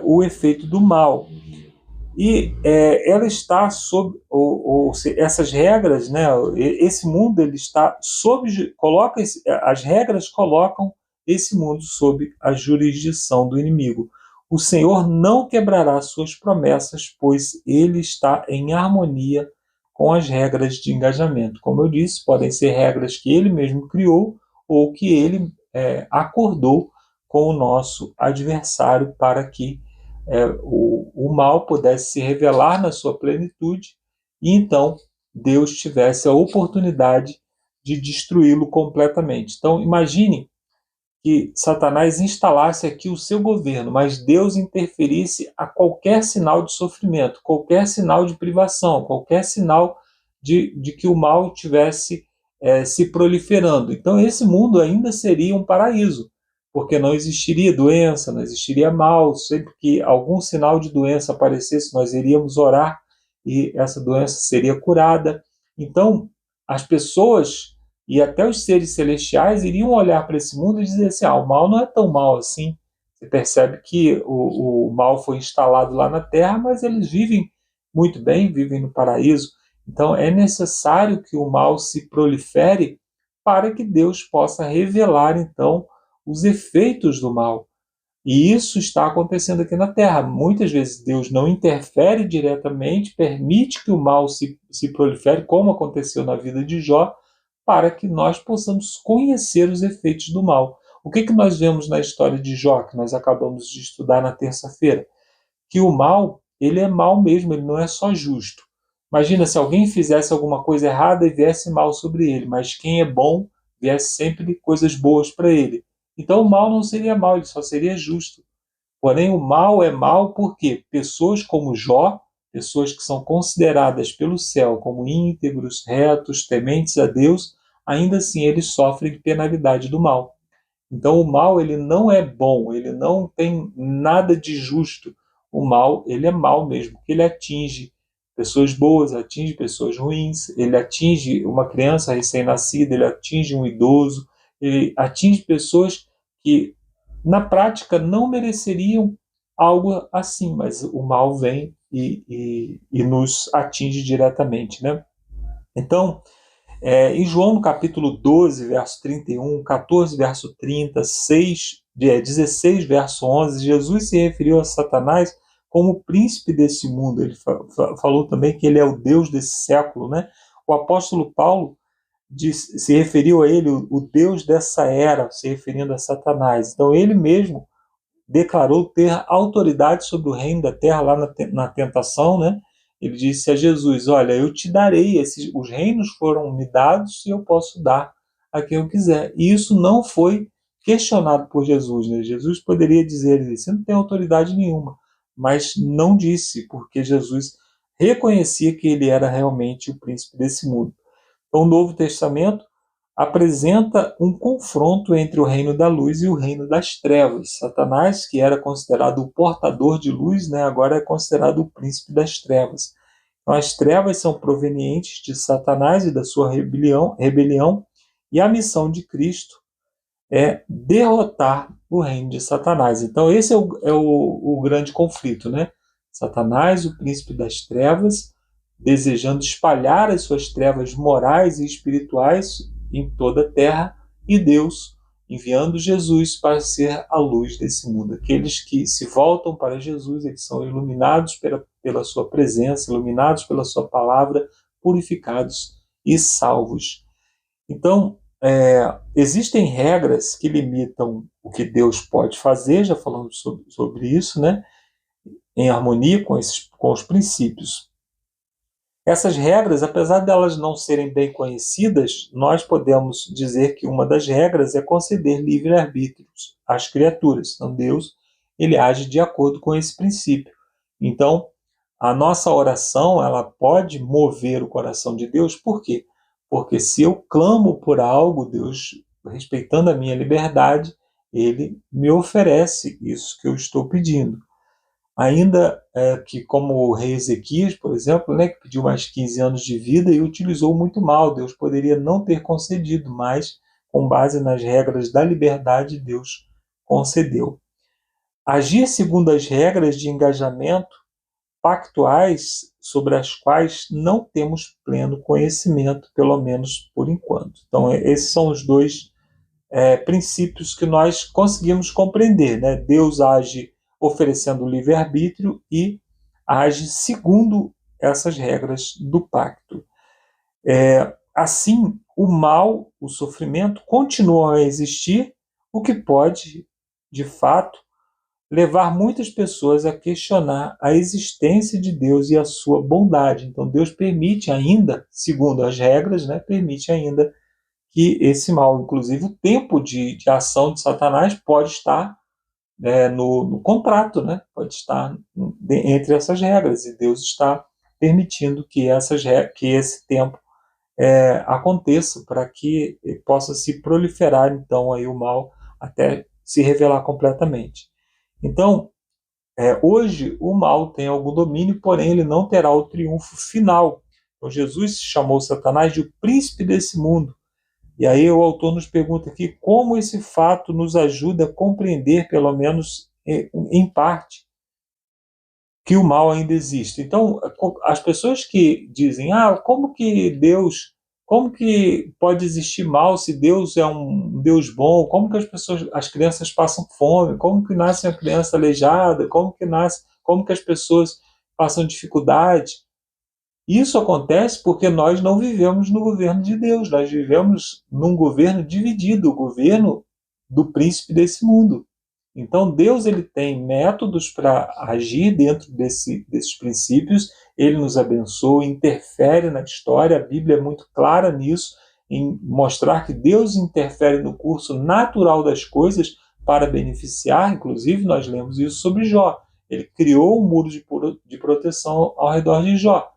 o efeito do mal. E ela está sob, essas regras, né? Esse mundo ele está sob, as regras colocam esse mundo sob a jurisdição do inimigo. O Senhor não quebrará suas promessas, pois ele está em harmonia com as regras de engajamento. Como eu disse, podem ser regras que ele mesmo criou ou que ele acordou com o nosso adversário para que o mal pudesse se revelar na sua plenitude e então Deus tivesse a oportunidade de destruí-lo completamente. Então imagine que Satanás instalasse aqui o seu governo, mas Deus interferisse a qualquer sinal de sofrimento, qualquer sinal de privação, qualquer sinal de que o mal tivesse se proliferando. Então esse mundo ainda seria um paraíso, porque não existiria doença, não existiria mal. Sempre que algum sinal de doença aparecesse, nós iríamos orar e essa doença seria curada. Então as pessoas e até os seres celestiais iriam olhar para esse mundo e dizer assim, o mal não é tão mal assim. Você percebe que o mal foi instalado lá na Terra, mas eles vivem muito bem, vivem no paraíso. Então é necessário que o mal se prolifere para que Deus possa revelar, então, os efeitos do mal. E isso está acontecendo aqui na Terra. Muitas vezes Deus não interfere diretamente, permite que o mal se prolifere, como aconteceu na vida de Jó, para que nós possamos conhecer os efeitos do mal. O que nós vemos na história de Jó, que nós acabamos de estudar na terça-feira? Que o mal, ele é mal mesmo, ele não é só justo. Imagina se alguém fizesse alguma coisa errada e viesse mal sobre ele, mas quem é bom, viesse sempre coisas boas para ele. Então o mal não seria mal, ele só seria justo. Porém, o mal é mal porque pessoas como Jó, pessoas que são consideradas pelo céu como íntegros, retos, tementes a Deus, ainda assim eles sofrem penalidade do mal. Então o mal ele não é bom, ele não tem nada de justo. O mal ele é mal mesmo, porque ele atinge pessoas boas, atinge pessoas ruins, ele atinge uma criança recém-nascida, ele atinge um idoso, ele atinge pessoas que na prática não mereceriam algo assim, mas o mal vem e nos atinge diretamente, né? Então, em João, no capítulo 12, verso 31, 14, verso 30, 16, verso 11, Jesus se referiu a Satanás como príncipe desse mundo. Ele falou também que ele é o Deus desse século, né? O apóstolo Paulo se referiu a ele, o Deus dessa era, se referindo a Satanás. Então ele mesmo declarou ter autoridade sobre o reino da terra lá na tentação, né? Ele disse a Jesus, olha, eu te darei, os reinos foram me dados e eu posso dar a quem eu quiser. E isso não foi questionado por Jesus, né? Jesus poderia dizer, você não tem autoridade nenhuma, mas não disse, porque Jesus reconhecia que ele era realmente o príncipe desse mundo. Então, o Novo Testamento apresenta um confronto entre o reino da luz e o reino das trevas. Satanás, que era considerado o portador de luz, né, agora é considerado o príncipe das trevas. Então, as trevas são provenientes de Satanás e da sua rebelião, e a missão de Cristo é derrotar o reino de Satanás. Então, esse é o grande conflito, né? Satanás, o príncipe das trevas, desejando espalhar as suas trevas morais e espirituais em toda a terra, e Deus enviando Jesus para ser a luz desse mundo. Aqueles que se voltam para Jesus, eles são iluminados pela sua presença, iluminados pela sua palavra, purificados e salvos. Então, existem regras que limitam o que Deus pode fazer, já falamos sobre isso, né? Em harmonia com os princípios. Essas regras, apesar de elas não serem bem conhecidas, nós podemos dizer que uma das regras é conceder livre-arbítrio às criaturas. Então, Deus ele age de acordo com esse princípio. Então, a nossa oração ela pode mover o coração de Deus. Por quê? Porque se eu clamo por algo, Deus, respeitando a minha liberdade, ele me oferece isso que eu estou pedindo. ainda que como o rei Ezequias, por exemplo, né, que pediu mais 15 anos de vida e utilizou muito mal. Deus poderia não ter concedido, mas com base nas regras da liberdade, Deus concedeu. Agir segundo as regras de engajamento pactuais sobre as quais não temos pleno conhecimento, pelo menos por enquanto. Então, esses são os dois princípios que nós conseguimos compreender, né? Deus age oferecendo livre-arbítrio e age segundo essas regras do pacto. Assim, o mal, o sofrimento continuam a existir, o que pode, de fato, levar muitas pessoas a questionar a existência de Deus e a sua bondade. Então, Deus permite ainda, segundo as regras, né, permite ainda que esse mal, inclusive o tempo de ação de Satanás, pode estar no contrato, né? Pode estar entre essas regras, e Deus está permitindo que esse tempo aconteça para que possa se proliferar então aí o mal até se revelar completamente. Então, hoje o mal tem algum domínio, porém ele não terá o triunfo final. Então, Jesus chamou Satanás de o príncipe desse mundo. E aí o autor nos pergunta aqui como esse fato nos ajuda a compreender, pelo menos em parte, que o mal ainda existe. Então, as pessoas que dizem, como que pode existir mal se Deus é um Deus bom? Como que as crianças passam fome? Como que nasce uma criança aleijada? Como que as pessoas passam dificuldade? Isso acontece porque nós não vivemos no governo de Deus, nós vivemos num governo dividido, o governo do príncipe desse mundo. Então Deus ele tem métodos para agir dentro desses princípios, ele nos abençoa, interfere na história, a Bíblia é muito clara nisso, em mostrar que Deus interfere no curso natural das coisas para beneficiar, inclusive nós lemos isso sobre Jó. Ele criou um muro de proteção ao redor de Jó.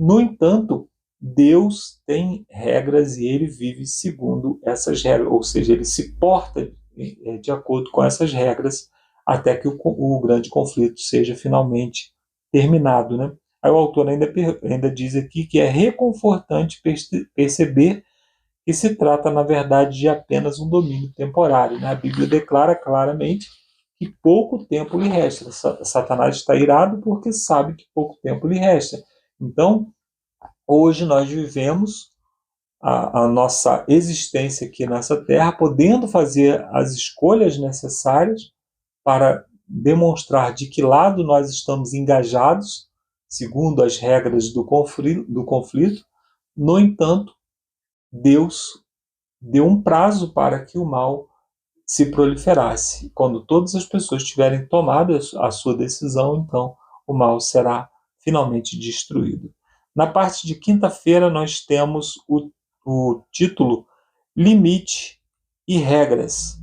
No entanto, Deus tem regras e ele vive segundo essas regras, ou seja, ele se porta de acordo com essas regras até que o grande conflito seja finalmente terminado, né? Aí o autor ainda diz aqui que é reconfortante perceber que se trata, na verdade, de apenas um domínio temporário, né? A Bíblia declara claramente que pouco tempo lhe resta. Satanás está irado porque sabe que pouco tempo lhe resta. Então, hoje nós vivemos a nossa existência aqui nessa terra, podendo fazer as escolhas necessárias para demonstrar de que lado nós estamos engajados, segundo as regras do conflito. No entanto, Deus deu um prazo para que o mal se proliferasse. Quando todas as pessoas tiverem tomado a sua decisão, então o mal será finalmente destruído. Na parte de quinta-feira, nós temos o título Limite e Regras.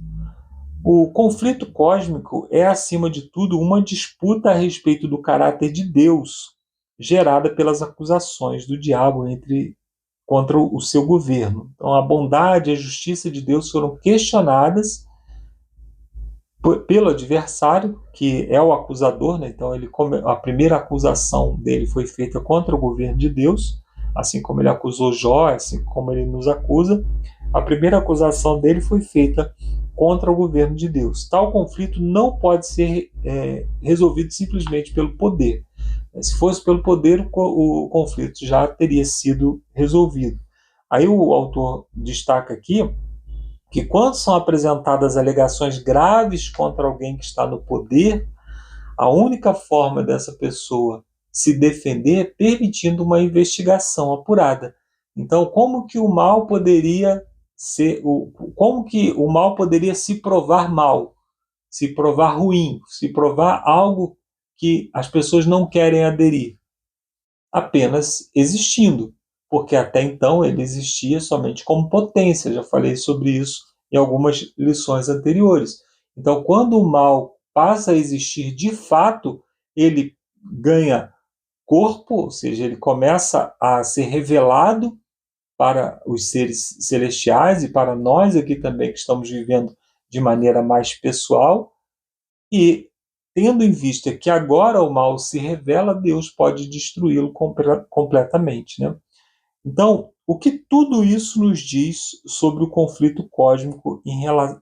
O conflito cósmico é, acima de tudo, uma disputa a respeito do caráter de Deus, gerada pelas acusações do diabo contra o seu governo. Então, a bondade e a justiça de Deus foram questionadas pelo adversário, que é o acusador, né? Então a primeira acusação dele foi feita contra o governo de Deus, assim como ele acusou Jó, assim como ele nos acusa. A primeira acusação dele foi feita contra o governo de Deus. Tal conflito não pode ser resolvido simplesmente pelo poder. Se fosse pelo poder, o conflito já teria sido resolvido. Aí o autor destaca aqui que quando são apresentadas alegações graves contra alguém que está no poder, a única forma dessa pessoa se defender é permitindo uma investigação apurada. Então, como que o mal poderia se provar mal, se provar ruim, se provar algo que as pessoas não querem aderir? Apenas existindo, porque até então ele existia somente como potência. Já falei sobre isso em algumas lições anteriores. Então, quando o mal passa a existir de fato, ele ganha corpo, ou seja, ele começa a ser revelado para os seres celestiais e para nós aqui também que estamos vivendo de maneira mais pessoal, e tendo em vista que agora o mal se revela, Deus pode destruí-lo completamente, né? Então, o que tudo isso nos diz sobre o conflito cósmico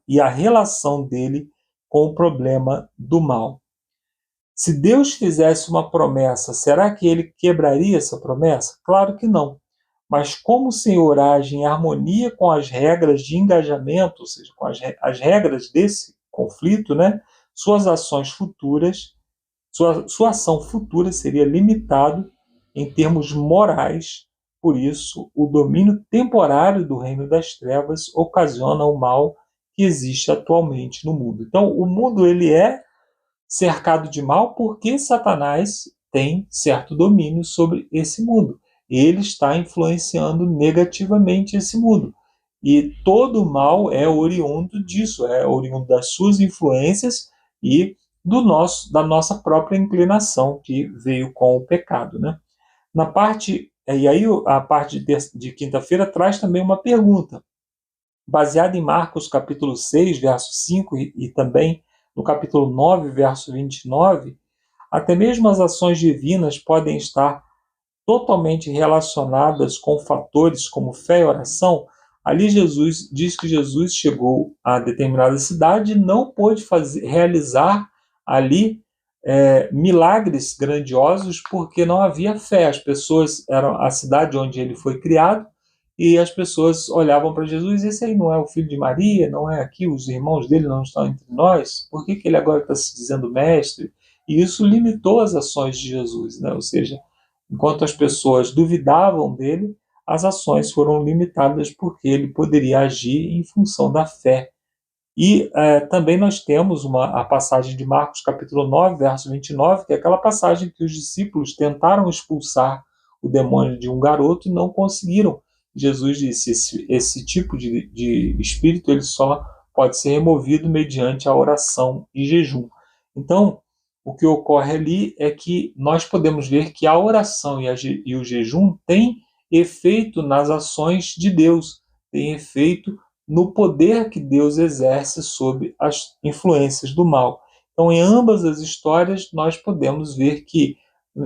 e a relação dele com o problema do mal? Se Deus fizesse uma promessa, será que ele quebraria essa promessa? Claro que não. Mas como o Senhor age em harmonia com as regras de engajamento, ou seja, com as regras desse conflito, né? Suas ações futuras, sua ação futura seria limitado em termos morais. Por isso, o domínio temporário do reino das trevas ocasiona o mal que existe atualmente no mundo. Então, o mundo ele é cercado de mal porque Satanás tem certo domínio sobre esse mundo. Ele está influenciando negativamente esse mundo. E todo o mal é oriundo disso, é oriundo das suas influências e da nossa própria inclinação que veio com o pecado, né? E aí a parte de quinta-feira traz também uma pergunta, baseada em Marcos capítulo 6, verso 5 e também no capítulo 9, verso 29, até mesmo as ações divinas podem estar totalmente relacionadas com fatores como fé e oração. Ali Jesus diz que Jesus chegou a determinada cidade e não pôde realizar ali milagres grandiosos porque não havia fé. As pessoas eram a cidade onde ele foi criado e as pessoas olhavam para Jesus e esse aí não é o filho de Maria, não é aqui, os irmãos dele não estão entre nós, por que ele agora está se dizendo mestre? E isso limitou as ações de Jesus, né? Ou seja, enquanto as pessoas duvidavam dele, as ações foram limitadas porque ele poderia agir em função da fé. E também nós temos a passagem de Marcos capítulo 9, verso 29, que é aquela passagem que os discípulos tentaram expulsar o demônio de um garoto e não conseguiram. Jesus disse, esse tipo de espírito ele só pode ser removido mediante a oração e jejum. Então, o que ocorre ali é que nós podemos ver que a oração e o jejum têm efeito nas ações de Deus, têm efeito no poder que Deus exerce sobre as influências do mal. Então, em ambas as histórias, nós podemos ver que,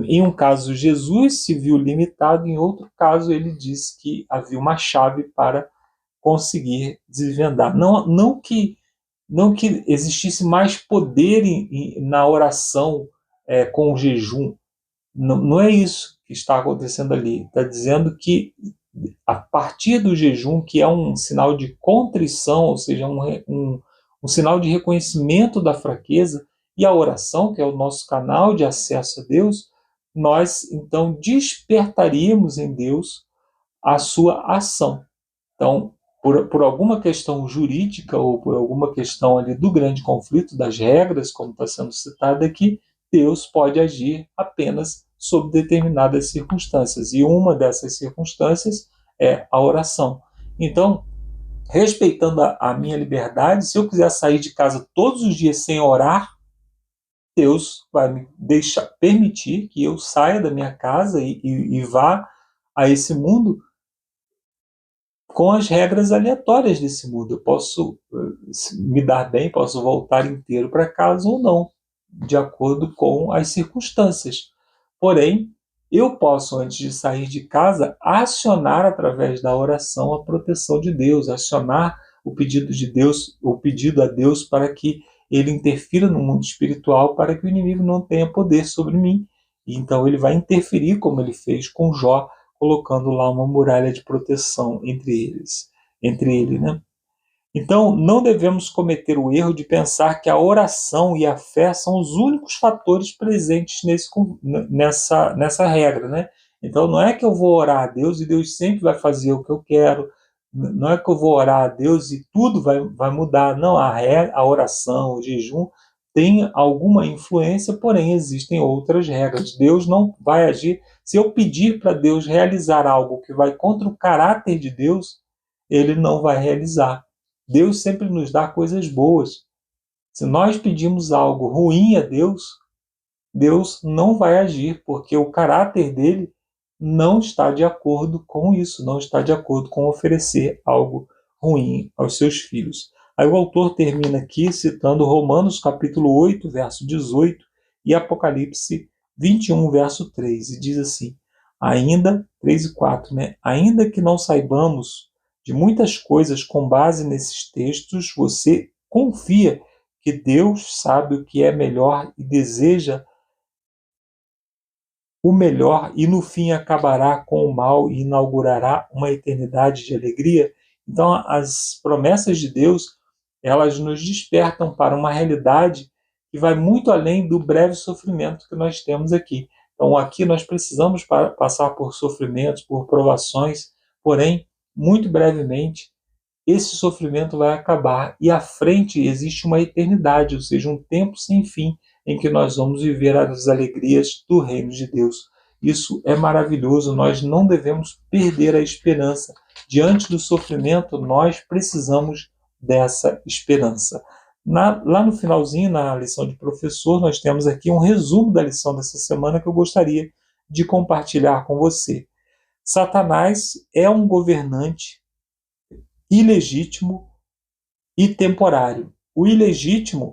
em um caso, Jesus se viu limitado, em outro caso, ele disse que havia uma chave para conseguir desvendar. Não que existisse mais poder na oração com o jejum. Não é isso que está acontecendo ali. Está dizendo que a partir do jejum, que é um sinal de contrição, ou seja, um sinal de reconhecimento da fraqueza, e a oração, que é o nosso canal de acesso a Deus, nós então despertaríamos em Deus a sua ação. Então, por alguma questão jurídica ou por alguma questão ali do grande conflito das regras, como está sendo citado aqui, Deus pode agir apenas sob determinadas circunstâncias. E uma dessas circunstâncias é a oração. Então, respeitando a minha liberdade, se eu quiser sair de casa todos os dias sem orar, Deus vai me permitir que eu saia da minha casa e vá a esse mundo com as regras aleatórias desse mundo. Eu posso me dar bem, posso voltar inteiro para casa ou não, de acordo com as circunstâncias. Porém, eu posso, antes de sair de casa, acionar através da oração a proteção de Deus, acionar o pedido de Deus, o pedido a Deus para que ele interfira no mundo espiritual para que o inimigo não tenha poder sobre mim. E então ele vai interferir, como ele fez com Jó, colocando lá uma muralha de proteção entre ele, né? Então, não devemos cometer o erro de pensar que a oração e a fé são os únicos fatores presentes nessa regra, né? Então, não é que eu vou orar a Deus e Deus sempre vai fazer o que eu quero, não é que eu vou orar a Deus e tudo vai mudar. Não, a oração, o jejum tem alguma influência, porém existem outras regras. Deus não vai agir. Se eu pedir para Deus realizar algo que vai contra o caráter de Deus, ele não vai realizar. Deus sempre nos dá coisas boas. Se nós pedimos algo ruim a Deus, Deus não vai agir, porque o caráter dele não está de acordo com isso, não está de acordo com oferecer algo ruim aos seus filhos. Aí o autor termina aqui citando Romanos capítulo 8, verso 18 e Apocalipse 21, verso 3, e diz assim, ainda, 3 e 4, né? Ainda que não saibamos de muitas coisas com base nesses textos, você confia que Deus sabe o que é melhor e deseja o melhor e no fim acabará com o mal e inaugurará uma eternidade de alegria. Então, as promessas de Deus, elas nos despertam para uma realidade que vai muito além do breve sofrimento que nós temos aqui. Então, aqui nós precisamos passar por sofrimentos, por provações, porém, muito brevemente, esse sofrimento vai acabar e à frente existe uma eternidade, ou seja, um tempo sem fim em que nós vamos viver as alegrias do reino de Deus. Isso é maravilhoso, nós não devemos perder a esperança. Diante do sofrimento, nós precisamos dessa esperança. Lá no finalzinho, na lição de professor, nós temos aqui um resumo da lição dessa semana que eu gostaria de compartilhar com você. Satanás é um governante ilegítimo e temporário. O ilegítimo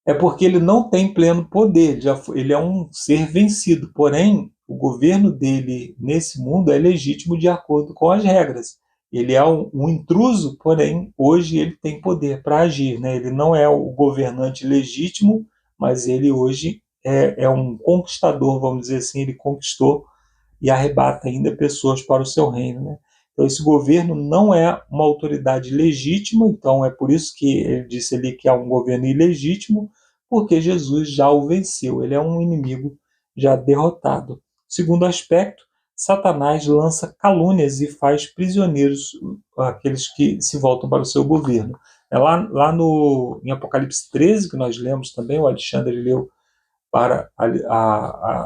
é porque ele não tem pleno poder, ele é um ser vencido, porém, o governo dele nesse mundo é legítimo de acordo com as regras. Ele é um intruso, porém, hoje ele tem poder para agir, né? Ele não é o governante legítimo, mas ele hoje é um conquistador, vamos dizer assim, ele conquistou e arrebata ainda pessoas para o seu reino, né? Então, esse governo não é uma autoridade legítima, então é por isso que ele disse ali que é um governo ilegítimo, porque Jesus já o venceu, ele é um inimigo já derrotado. Segundo aspecto, Satanás lança calúnias e faz prisioneiros aqueles que se voltam para o seu governo. Em Apocalipse 13, que nós lemos também, o Alexandre leu para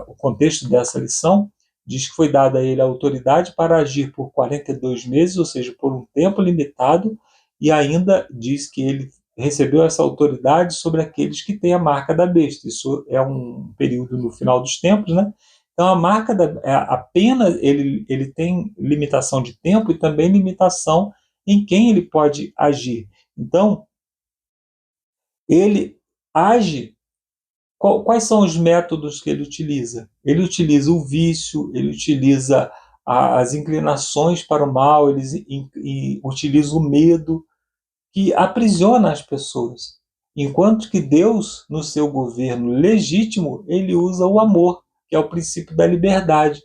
o contexto dessa lição, diz que foi dada a ele a autoridade para agir por 42 meses, ou seja, por um tempo limitado, e ainda diz que ele recebeu essa autoridade sobre aqueles que têm a marca da besta. Isso é um período no final dos tempos, né? Então a pena ele tem limitação de tempo e também limitação em quem ele pode agir. Então ele age. Quais são os métodos que ele utiliza? Ele utiliza o vício, ele utiliza as inclinações para o mal, ele utiliza o medo, que aprisiona as pessoas. Enquanto que Deus, no seu governo legítimo, ele usa o amor, que é o princípio da liberdade.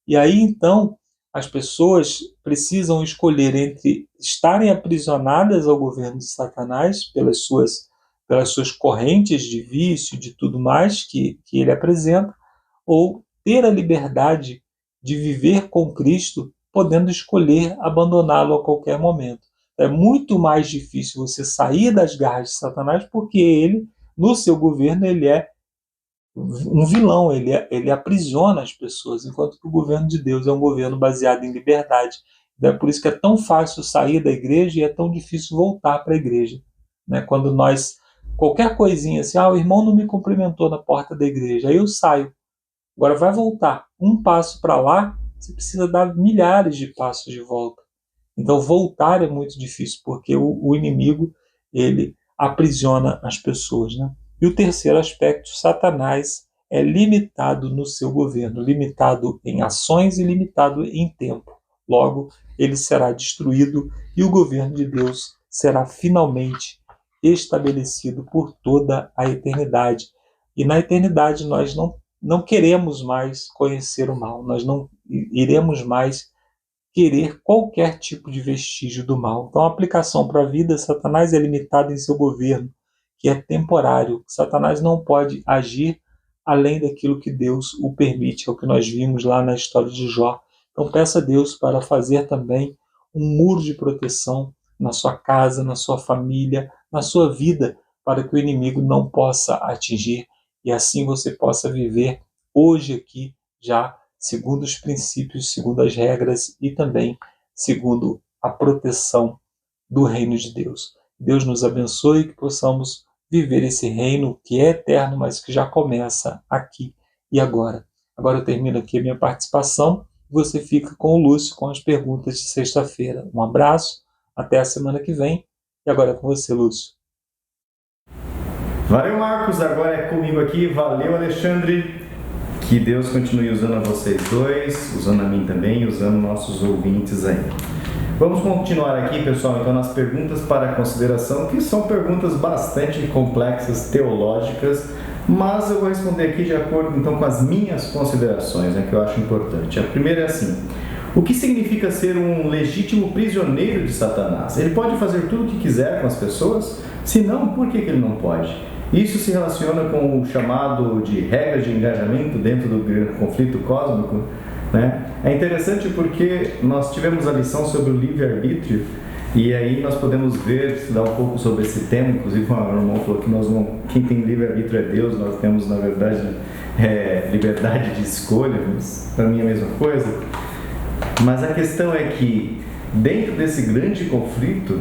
E aí, então, as pessoas precisam escolher entre estarem aprisionadas ao governo de Satanás pelas suas correntes de vício, de tudo mais que ele apresenta, ou ter a liberdade de viver com Cristo, podendo escolher abandoná-lo a qualquer momento. É muito mais difícil você sair das garras de Satanás, porque ele, no seu governo, ele é um vilão, ele aprisiona as pessoas, enquanto que o governo de Deus é um governo baseado em liberdade. É por isso que é tão fácil sair da igreja e é tão difícil voltar para a igreja. Né? Quando qualquer coisinha assim, o irmão não me cumprimentou na porta da igreja, aí eu saio. Agora vai voltar um passo para lá, você precisa dar milhares de passos de volta. Então voltar é muito difícil, porque o inimigo, ele aprisiona as pessoas. Né? E o terceiro aspecto, Satanás é limitado no seu governo, limitado em ações e limitado em tempo. Logo, ele será destruído e o governo de Deus será finalmente estabelecido por toda a eternidade. E na eternidade nós não queremos mais conhecer o mal, nós não iremos mais querer qualquer tipo de vestígio do mal. Então a aplicação para a vida, Satanás é limitado em seu governo, que é temporário. Satanás não pode agir além daquilo que Deus o permite, é o que nós vimos lá na história de Jó. Então peça a Deus para fazer também um muro de proteção na sua casa, na sua família, na sua vida, para que o inimigo não possa atingir e assim você possa viver hoje aqui já segundo os princípios, segundo as regras e também segundo a proteção do reino de Deus. Deus nos abençoe e que possamos viver esse reino que é eterno, mas que já começa aqui e agora. Agora eu termino aqui a minha participação. Você fica com o Lúcio com as perguntas de sexta-feira. Um abraço, até a semana que vem E agora é com você, Lúcio. Valeu, Marcos. Agora é comigo aqui. Valeu, Alexandre. Que Deus continue usando a vocês dois, usando a mim também, usando nossos ouvintes aí. Vamos continuar aqui, pessoal, então, nas perguntas para consideração, que são perguntas bastante complexas, teológicas, mas eu vou responder aqui de acordo, então, com as minhas considerações, né, que eu acho importante. A primeira é assim: o que significa ser um legítimo prisioneiro de Satanás? Ele pode fazer tudo o que quiser com as pessoas? Se não, por que ele não pode? Isso se relaciona com o chamado de regras de engajamento dentro do conflito cósmico, né? É interessante porque nós tivemos a lição sobre o livre-arbítrio e aí nós podemos ver, estudar um pouco sobre esse tema. Inclusive o irmão falou que quem tem livre-arbítrio é Deus, nós temos na verdade liberdade de escolha, mas para mim é a mesma coisa. Mas a questão é que dentro desse grande conflito,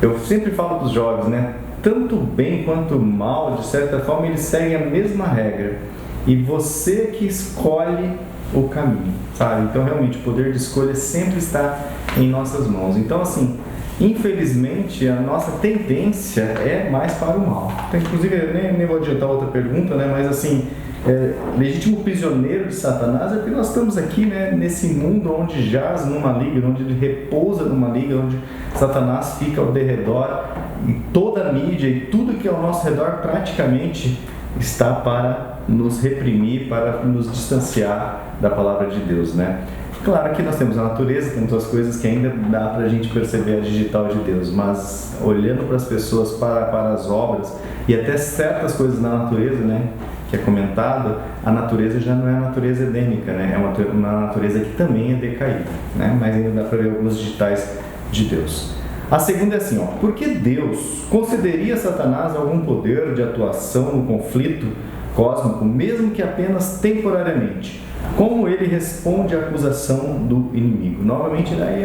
eu sempre falo para os jovens, né? Tanto bem quanto mal, de certa forma, eles seguem a mesma regra. E você que escolhe o caminho, sabe? Então, realmente, o poder de escolha sempre está em nossas mãos. Então, assim, infelizmente, a nossa tendência é mais para o mal. Então, inclusive, eu nem vou adiantar outra pergunta, né? Mas, assim, legítimo prisioneiro de Satanás é porque nós estamos aqui, né, nesse mundo onde jaz numa liga, onde ele repousa numa liga, onde Satanás fica ao derredor e toda a mídia e tudo que é ao nosso redor praticamente está para nos reprimir, para nos distanciar da palavra de Deus, né? Claro que nós temos a natureza, temos as coisas que ainda dá para a gente perceber a digital de Deus, mas olhando para as pessoas, para as obras e até certas coisas na natureza, né, que é comentado, a natureza já não é a natureza edênica, né? É uma natureza que também é decaída, né? Mas ainda dá para ver alguns digitais de Deus. A segunda é assim, ó: por que Deus concederia a Satanás algum poder de atuação no conflito cósmico, mesmo que apenas temporariamente? Como ele responde à acusação do inimigo? Novamente, daí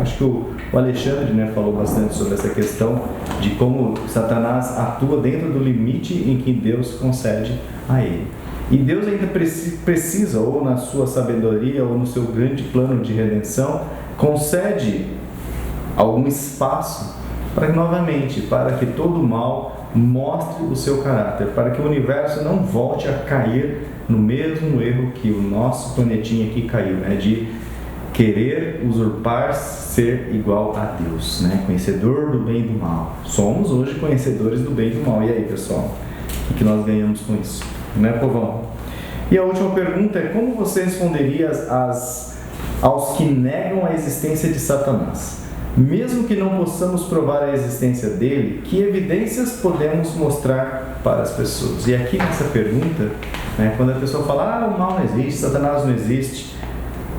acho que o Alexandre, né, falou bastante sobre essa questão de como Satanás atua dentro do limite em que Deus concede a ele. E Deus ainda precisa, ou na sua sabedoria, ou no seu grande plano de redenção, concede algum espaço para que todo o mal mostre o seu caráter, para que o universo não volte a cair no mesmo erro que o nosso planetinha aqui caiu, né? De querer usurpar, ser igual a Deus, né? Conhecedor do bem e do mal. Somos hoje conhecedores do bem e do mal. E aí, pessoal, o que nós ganhamos com isso? Né, povão? E a última pergunta é: como você responderia aos que negam a existência de Satanás? Mesmo que não possamos provar a existência dele, que evidências podemos mostrar para as pessoas? E aqui nessa pergunta, né, quando a pessoa fala, o mal não existe, Satanás não existe.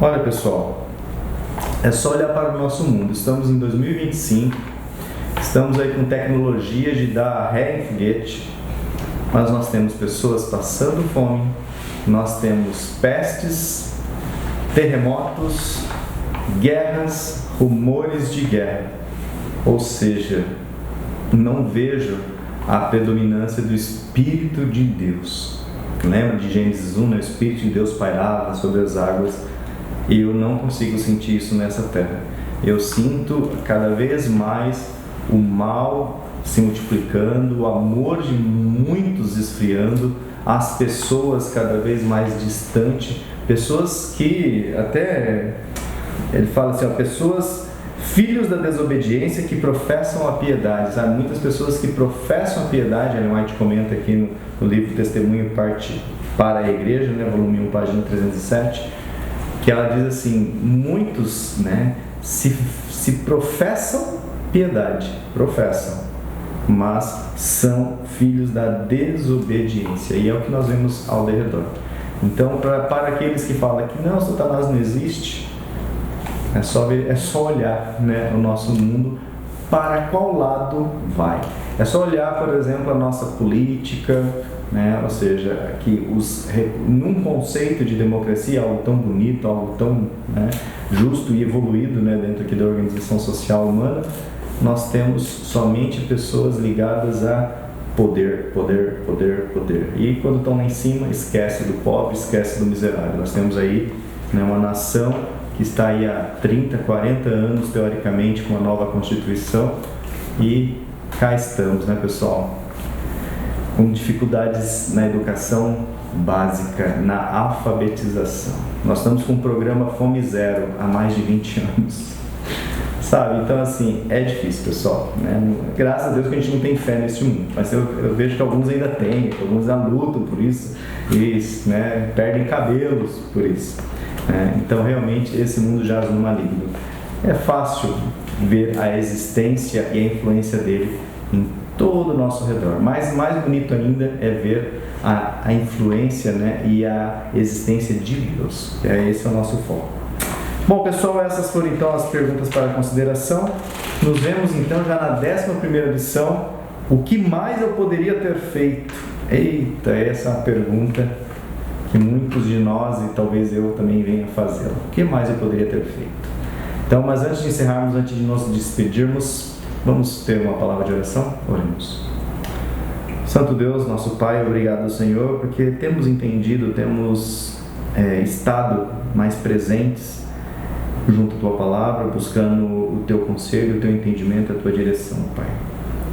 Olha, pessoal, é só olhar para o nosso mundo. Estamos em 2025, estamos aí com tecnologia de dar ré em foguete, mas nós temos pessoas passando fome, nós temos pestes, terremotos, guerras, rumores de guerra. Ou seja, não vejo a predominância do Espírito de Deus. Lembra de Gênesis 1, né? O Espírito de Deus pairava sobre as águas, e eu não consigo sentir isso nessa terra. Eu sinto cada vez mais o mal se multiplicando, o amor de muitos esfriando, as pessoas cada vez mais distantes, pessoas que até... Ele fala assim, pessoas, filhos da desobediência que professam a piedade, sabe? Muitas pessoas que professam a piedade. Ellen White comenta aqui no livro Testemunho Parte para a Igreja, né, volume 1, página 307, que ela diz assim, muitos, né, se professam piedade, mas são filhos da desobediência, e é o que nós vemos ao redor. Então, para aqueles que falam que não, Satanás não existe, é só olhar, né, o nosso mundo, para qual lado vai. É só olhar, por exemplo, a nossa política, né, ou seja, que num conceito de democracia, algo tão bonito, algo tão, né, justo e evoluído, né, dentro aqui da organização social humana, nós temos somente pessoas ligadas a poder. E quando estão lá em cima, esquece do pobre, esquece do miserável. Nós temos aí, né, uma nação que está aí há 30, 40 anos, teoricamente, com a nova Constituição, E cá estamos, né, pessoal? Com dificuldades na educação básica, na alfabetização. Nós estamos com o programa Fome Zero há mais de 20 anos. Sabe? Então, assim, é difícil, pessoal, né? Graças a Deus que a gente não tem fé nesse mundo, mas eu vejo que alguns ainda têm, que alguns ainda lutam por isso, e né, perdem cabelos por isso. Então, realmente, esse mundo jaz no maligno. É fácil ver a existência e a influência dele em todo o nosso redor, mas mais bonito ainda é ver a influência, né, e a existência de Deus. Esse é o nosso foco. Bom, pessoal, essas foram então as perguntas para consideração. Nos vemos então já na 11ª lição. O que mais eu poderia ter feito? Eita, essa é uma pergunta que muitos de nós, e talvez eu também venha fazê-la. O que mais eu poderia ter feito? Então, mas antes de encerrarmos, antes de nos despedirmos, vamos ter uma palavra de oração? Oremos. Santo Deus, nosso Pai, obrigado, Senhor, porque temos entendido, temos estado mais presentes junto à Tua Palavra, buscando o Teu conselho, o Teu entendimento, a Tua direção, Pai.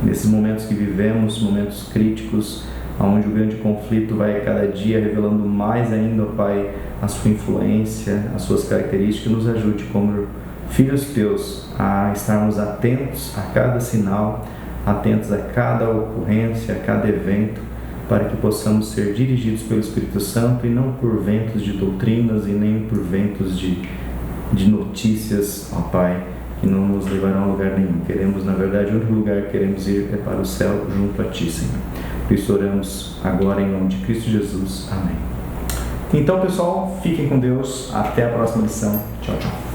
Nesses momentos que vivemos, momentos críticos, onde o grande conflito vai cada dia revelando mais ainda, Pai, a Sua influência, as Suas características, nos ajude como filhos Teus a estarmos atentos a cada sinal, atentos a cada ocorrência, a cada evento, para que possamos ser dirigidos pelo Espírito Santo e não por ventos de doutrinas e nem por ventos de notícias, ó Pai, que não nos levarão a lugar nenhum. Queremos, na verdade, o único lugar que queremos ir é para o céu, junto a Ti, Senhor. Por isso oramos agora em nome de Cristo Jesus. Amém. Então, pessoal, fiquem com Deus. Até a próxima lição. Tchau, tchau.